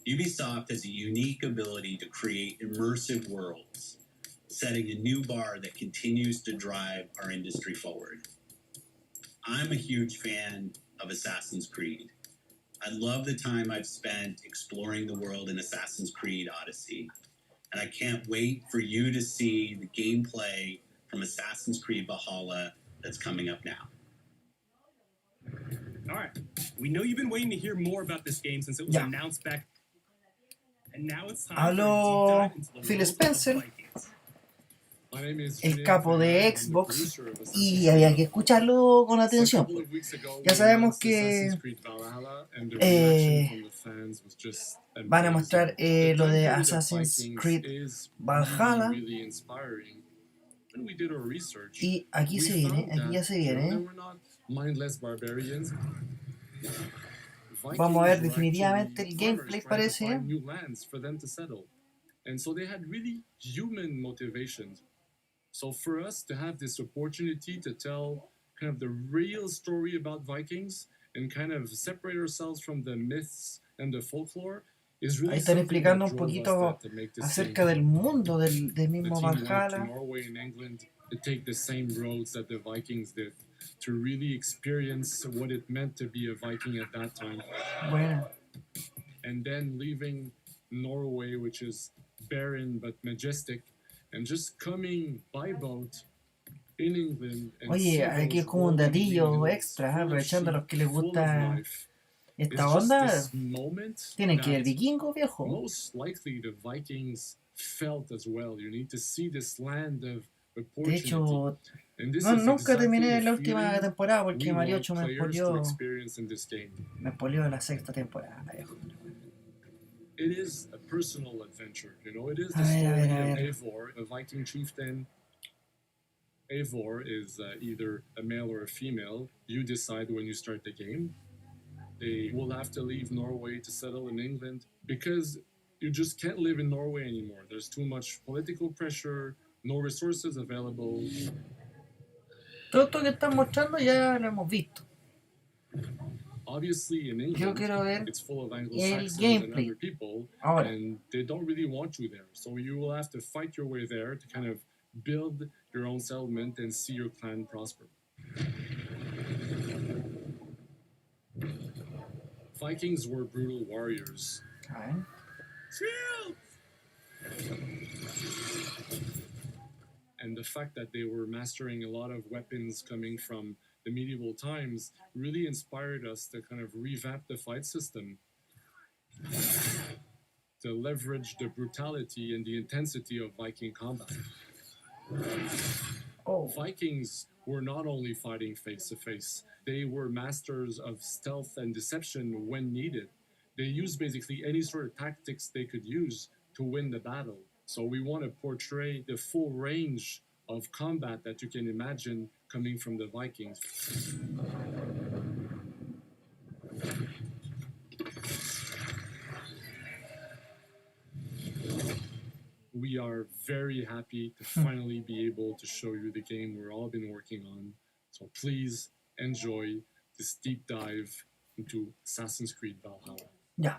Ubisoft has a unique ability to create immersive worlds, setting a new bar that continues to drive our industry forward. I'm a huge fan of Assassin's Creed. I love the time I've spent exploring the world in Assassin's Creed Odyssey, and I can't wait for you to see the gameplay from Assassin's Creed Valhalla that's coming up now.
Alright, we know you've been waiting to hear more about this game since it was
Ya.
announced back. And now it's time
Habló
for a deep dive into the
Phil
world of
Spencer,
Vikings.
My name is
el
Julio,
capo de
I'm the
Xbox,
producer of
y
Assassin's
había
Creed.
que escucharlo con
So a
atención.
couple of weeks ago,
Ya
we
sabemos
announced
que
Assassin's Creed Valhalla, and the
eh,
reaction from the fans was just
van a
amazing.
mostrar
The
lo
time
de
period of
Assassin's
Vikings
Creed
is
Valhalla,
really inspiring. When we did our research,
y aquí
we
se viene,
found
aquí ya
that,
se
they
viene.
were not mindless barbarians.
Vamos a ver
Vikings were
definitivamente
actually
el
farmers
gameplay,
trying to
parece.
find new lands for them to settle. And so they had really human motivations. So for us to have this opportunity to tell kind of the real story about Vikings and kind of separate ourselves from the myths and the folklore is really
Ahí están
something
explicando
that
un
drove us
poquito
to make this
acerca
game.
del mundo del
The
mismo
team went to
Valhalla.
Norway and England to take the same roads that the Vikings did, to really experience what it meant to be a Viking at that time.
Bueno,
And then leaving Norway, which is barren but majestic, and just coming by boat in England and
oye,
see
aquí
those
es como un
rolling
datillo
hills
extra,
full of
aprovechando a los
sheep,
que les
full of
gusta
life.
esta
It's just
onda.
this moment
Tienen que ver
that
vikingos, viejo.
most likely the Vikings felt as well. You need to see this land of
De
opportunity.
hecho,
And this
no,
is
nunca
exactly
terminé
the
la última
feeling
temporada porque
we want
Mariocho
players to experience in this game.
me spoileó la sexta temporada, viejo.
It is a personal adventure, you know. It is
A
the
ver, a
story
ver, a
of
ver.
Eivor, a Viking chieftain. Eivor is either a male or a female. You decide when you start the game. They will have to leave Norway to settle in England because you just can't live in Norway anymore. There's too much political pressure, no resources available.
Todo esto que están mostrando ya lo hemos visto.
Obviously, in
Yo
England,
quiero ver
it's full of
el
Anglo-Saxons and
gameplay.
other people,
Ahora.
and they don't really want you there. So you will have to fight your way there to kind of build your own settlement and see your clan prosper. Vikings were brutal warriors.
A ver.
And the fact that they were mastering a lot of weapons coming from the medieval times really inspired us to kind of revamp the fight system
to leverage the brutality and the intensity of Viking combat. Vikings were not only fighting face to face, they were masters of stealth and deception when needed. They used basically any sort of tactics they could use to win the battle. So we want to portray the full range of combat that you can imagine coming from the Vikings. We are very happy to finally be able to show you the game we've all been working on. So please enjoy this deep dive into Assassin's Creed Valhalla.
Ya,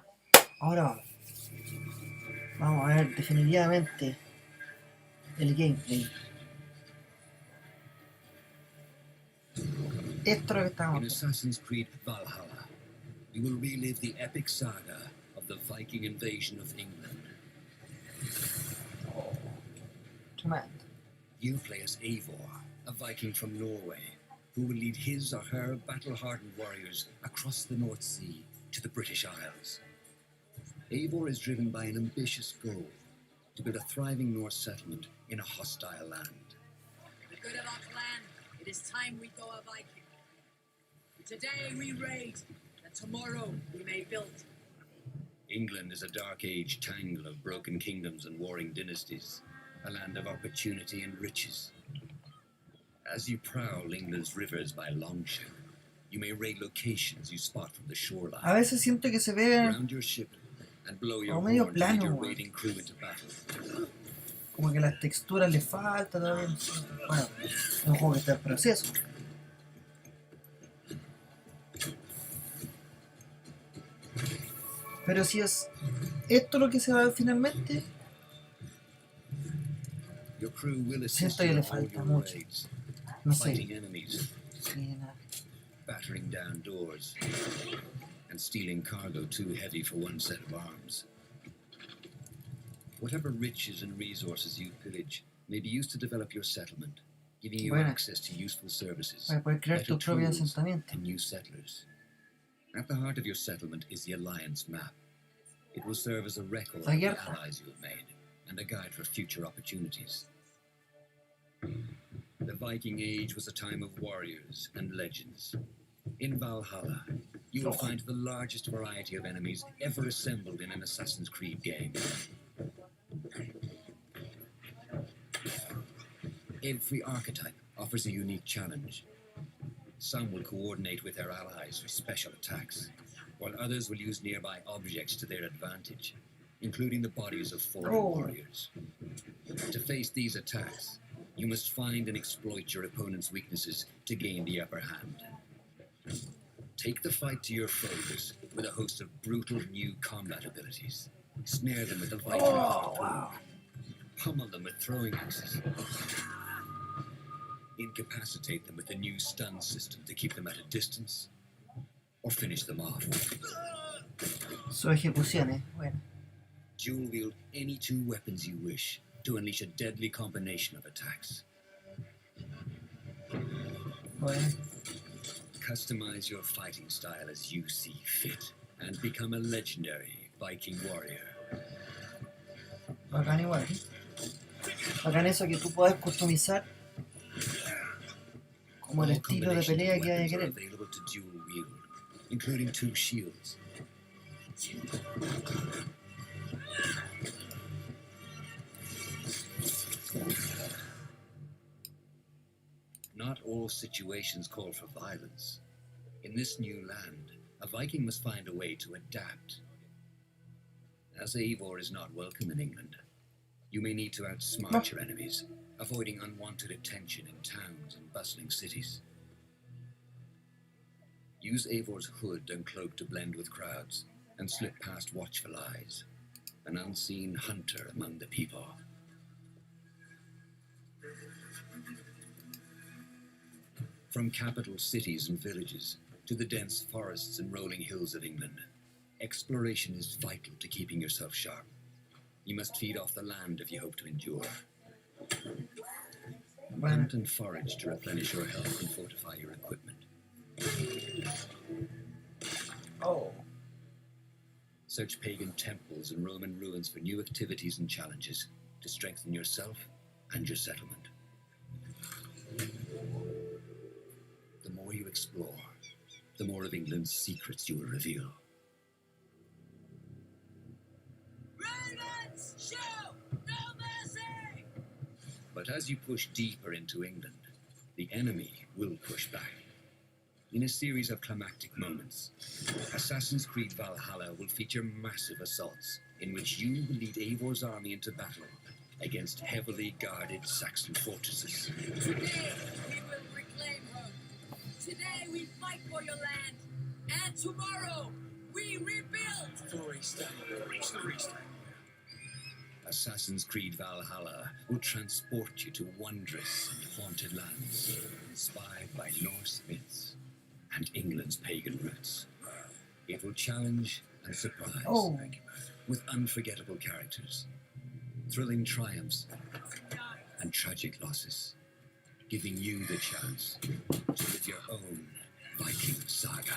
ahora vamos. Vamos a ver definitivamente el gameplay. Esto es lo que estamos.
In Assassin's Creed Valhalla, you will relive the epic saga of the Viking invasion of England.
Tremendo.
You play as Eivor, a Viking from Norway, who will lead his or her battle-hardened warriors across the North Sea to the British Isles. Eivor is driven by an ambitious goal to build a thriving Norse settlement in a hostile land.
For the good of our clan, it is time we go a Viking. Today we raid, that tomorrow we may build.
England is a dark age tangle of broken kingdoms and warring dynasties, a land of opportunity and riches. As you prowl England's rivers by longship, you may raid locations you spot from the shoreline.
A veces siento que se ve
Ground your ship and blow your
medio
horn to lead your
plano,
raiding crew into battle.
como que las texturas le falta todavía. Bueno, es un juego que está en proceso. Pero si es esto lo que se va a ver finalmente,
Your crew will assist
siento que
you
le
in all
falta
your
mucho.
raids,
No sé.
fighting enemies,
Sí, nada.
battering down doors, and stealing cargo too heavy for one set of arms. Whatever riches and resources you pillage may be used to develop your settlement, giving you
Bueno.
access to useful services,
Para poder crear
better
tu propio
tools,
asentamiento.
and new settlers. At the heart of your settlement is the Alliance map. It will serve as a record of the
Abierta.
allies you have made, and a guide for future opportunities. The Viking Age was a time of warriors and legends. In Valhalla, you will find the largest variety of enemies ever assembled in an Assassin's Creed game. Every archetype offers a unique challenge. Some will coordinate with their allies for special attacks, while others will use nearby objects to their advantage, including the bodies of fallen warriors. To face these attacks, you must find and exploit your opponent's weaknesses to gain the upper hand. Take the fight to your foes with a host of brutal new combat abilities. Snare them with the Viking harpoon. Pummel them with throwing axes. Incapacitate them with the new stun system to keep them at a distance, or finish them off.
Su ejecución, bueno.
Dual wield any two weapons you wish to unleash a deadly combination of attacks.
Bueno.
Customize your fighting style as you see fit and become a legendary Viking warrior.
Bacán igual. Bacán eso que tú puedas customizar como el
All
estilo de
combination
pelea
of
que haya
weapons
que
are
querer.
available to dual wield, including 2 shields. Not all situations call for violence. In this new land, a Viking must find a way to adapt. As Eivor is not welcome in England, you may need to outsmart your enemies, avoiding unwanted attention in towns and bustling cities. Use Eivor's hood and cloak to blend with crowds and slip past watchful eyes, an unseen hunter among the people. From capital cities and villages to the dense forests and rolling hills of England, exploration is vital to keeping yourself sharp. You must feed off the land if you hope to endure. Hunt and forage to replenish your health and fortify your equipment.
Oh.
Search pagan temples and Roman ruins for new activities and challenges to strengthen yourself and your settlement. The more you explore, the more of England's secrets you will reveal.
Ravens, show no mercy!
But as you push deeper into England, the enemy will push back. In a series of climactic moments, Assassin's Creed Valhalla will feature massive assaults in which you will lead Eivor's army into battle against heavily guarded Saxon fortresses.
Today we will reclaim her. Today we fight for your land. And tomorrow we rebuild.
For Easter.
Assassin's Creed Valhalla will transport you to wondrous and haunted lands, inspired by Norse myths and England's pagan roots. It will challenge and surprise with unforgettable characters, thrilling triumphs, and tragic losses, giving you the chance to live your own Viking saga.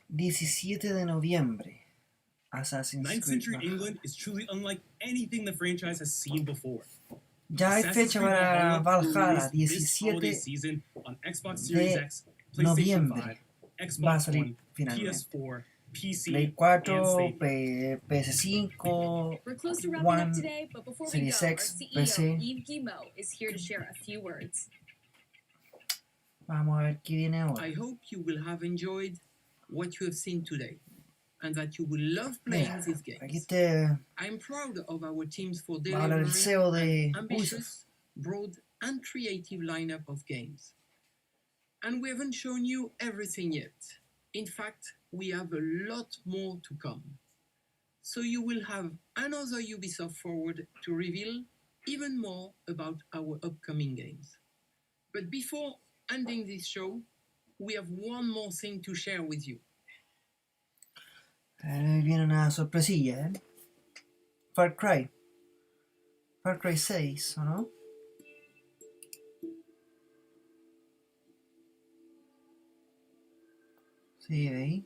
...17 de noviembre... Assassin's
9th
Creed
century
Valhalla.
England is truly unlike anything the franchise has seen before.
Ya hay
Assassin's
fecha
Creed
para
will
Valhalla,
release this holiday
17
season on Xbox Series
de
X, PlayStation 5,
noviembre. Va a
Xbox
salir
One,
finalmente.
PS4, PC,
Play
and
4,
Stadia.
PS5,
We're close to wrapping
One,
up today, but before we
Series
go, our
X,
CEO,
PC.
Yves Guillemot, is here to share a few words.
Vamos a ver qué viene ahora.
I hope you will have enjoyed what you have seen today and that you will love playing
Mira,
these games.
aquí te
I'm proud of our teams for
va a hablar el
delivering
CEO de
an
Ubisoft.
ambitious, broad and creative lineup of games. And we haven't shown you everything yet. In fact, we have a lot more to come. So you will have another Ubisoft Forward to reveal even more about our upcoming games. But before ending this show, we have one more thing to share with you.
Viene una sorpresilla, ¿eh? Far Cry 6, ¿o no? Sí, ahí.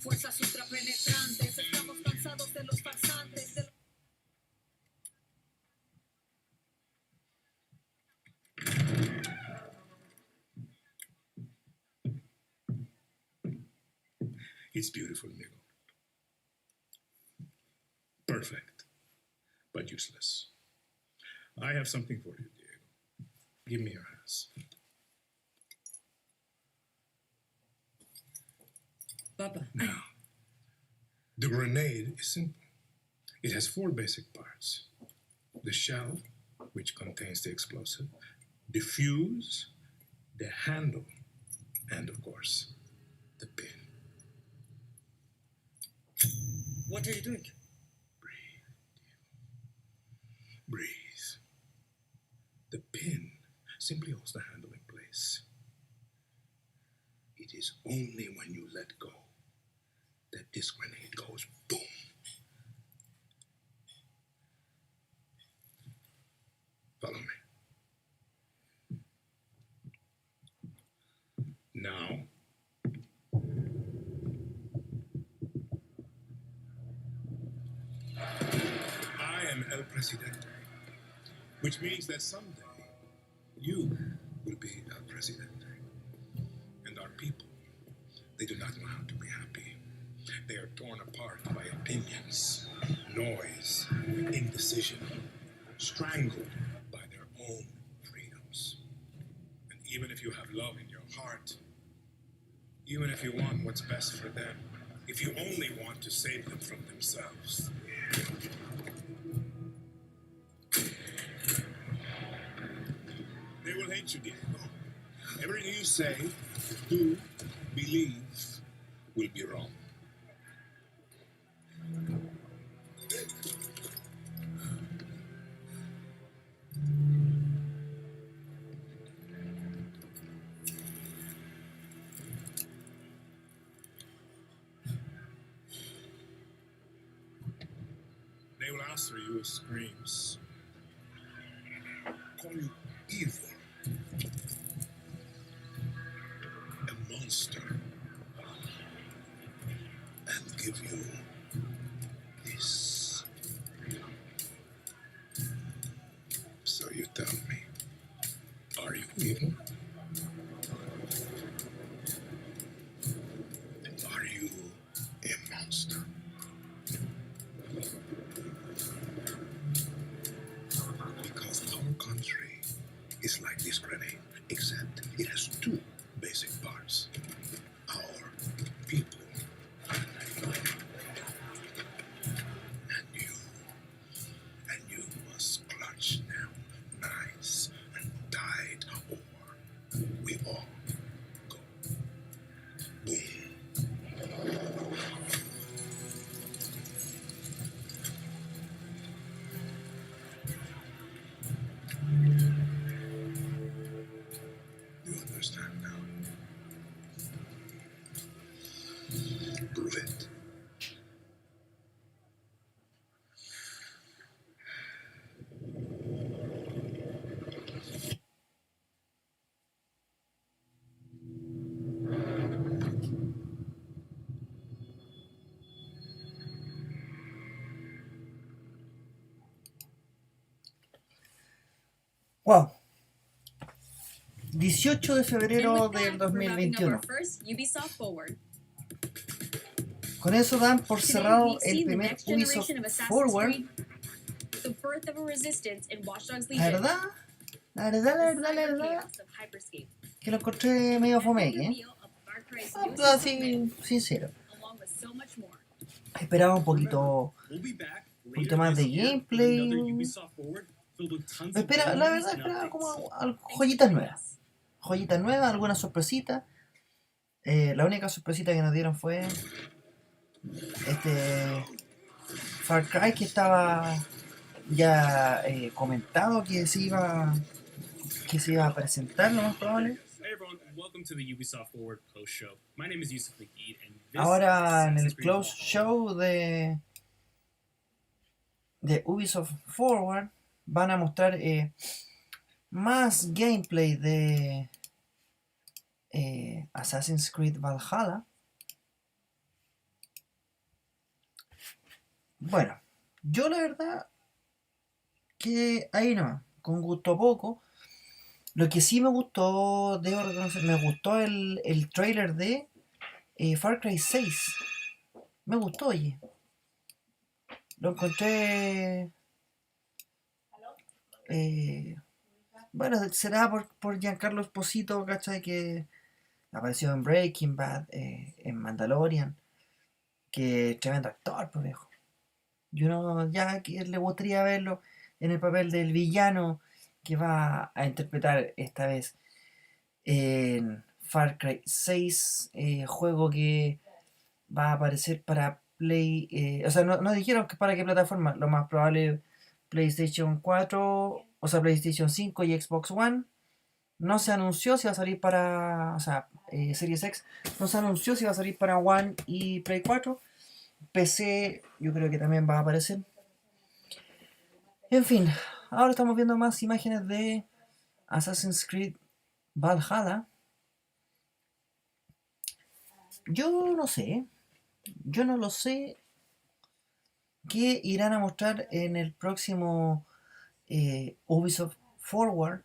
Fuerzas ultrapenetrantes, estamos cansados de los farsantes.
It's beautiful, Diego. Perfect, but useless. I have something for you, Diego. Give me your hands.
Papa.
Now, the grenade is simple. It has 4 basic parts. The shell, which contains the explosive, the fuse, the handle, and of course, the pin.
What are you doing?
Breathe. The pin simply holds the handle in place. It is only when you let go that this grenade goes boom. Follow me. Now, I am El Presidente, which means that someday you will be El Presidente. And our people, they do not know how to be happy. They are torn apart by opinions, noise, indecision, strangled by their own freedoms. And even if you have love in your heart, even if you want what's best for them, if you only want to save them from themselves, they will hate you, Diego. Everything you say, do, believe, will be wrong. They will answer you with screams, call you evil, a monster, and give you this. So you tell me, are you evil? Are you a monster? Because our country is like this grenade, except it has 2 basic parts. Our people and you must clutch them nice and tight, or we all go boom. You understand now? Prove it.
Wow. 18 de
And
febrero
with
del
that, we're wrapping up our
2021.
first Ubisoft Forward.
Con eso dan por
Today
cerrado
we've
el
seen the
primer
next
Ubisoft
generation of Assassin's
Forward.
Creed, the birth of a resistance in Watchdogs
La
Legion,
verdad,
the cyber chaos of Hyperscape,
que lo encontré medio
the
fomeque.
reveal of Far Cry's newest
Así,
installment,
sincero.
along with so much more.
Esperaba un poquito más de gameplay. Espera, la verdad esperaba como joyitas nuevas. Joyitas nuevas, algunas sorpresitas. La única sorpresita que nos dieron fue este Far Cry, que estaba ya comentado que se iba a presentar, lo más probable.
Hey everyone, welcome to the Ubisoft Forward post show. My name is Yusuf Leakid, and this
Ahora en
is
el close show de Ubisoft Forward van a mostrar más gameplay de Assassin's Creed Valhalla. Bueno, yo la verdad que ahí nomás, con gusto poco. Lo que sí me gustó, debo reconocer, me gustó el trailer de Far Cry 6. Me gustó, oye. Lo encontré Bueno, será por Giancarlo Esposito, ¿cachai? Que apareció en Breaking Bad, en Mandalorian, que tremendo actor, pues viejo. Y uno ya que le gustaría verlo en el papel del villano que va a interpretar esta vez en Far Cry 6, juego que va a aparecer para Play, o sea, no dijeron que para qué plataforma, lo más probable PlayStation 4, o sea, PlayStation 5 y Xbox One. No se anunció si va a salir para, o sea, Series X, no se anunció si va a salir para One y Play 4. PC yo creo que también va a aparecer. En fin, ahora estamos viendo más imágenes de Assassin's Creed Valhalla. Yo no lo sé qué irán a mostrar en el próximo Ubisoft Forward.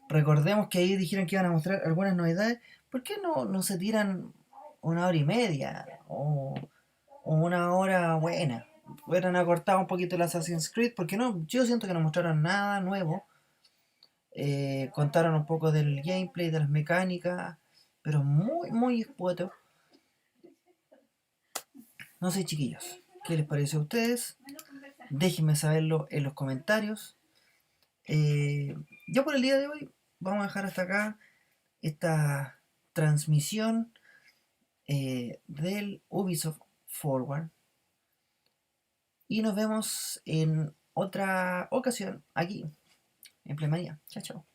Recordemos que ahí dijeron que iban a mostrar algunas novedades. ¿Por qué no se tiran una hora y media o una hora buena? Hubieran acortado un poquito el Assassin's Creed, porque no, yo siento que no mostraron nada nuevo. Contaron un poco del gameplay, de las mecánicas, pero muy escueto. No sé, chiquillos, ¿qué les parece a ustedes? Déjenme saberlo en los comentarios. Yo por el día de hoy vamos a dejar hasta acá esta transmisión del Ubisoft Forward, y nos vemos en otra ocasión aquí en PLAYMANIA. Chao.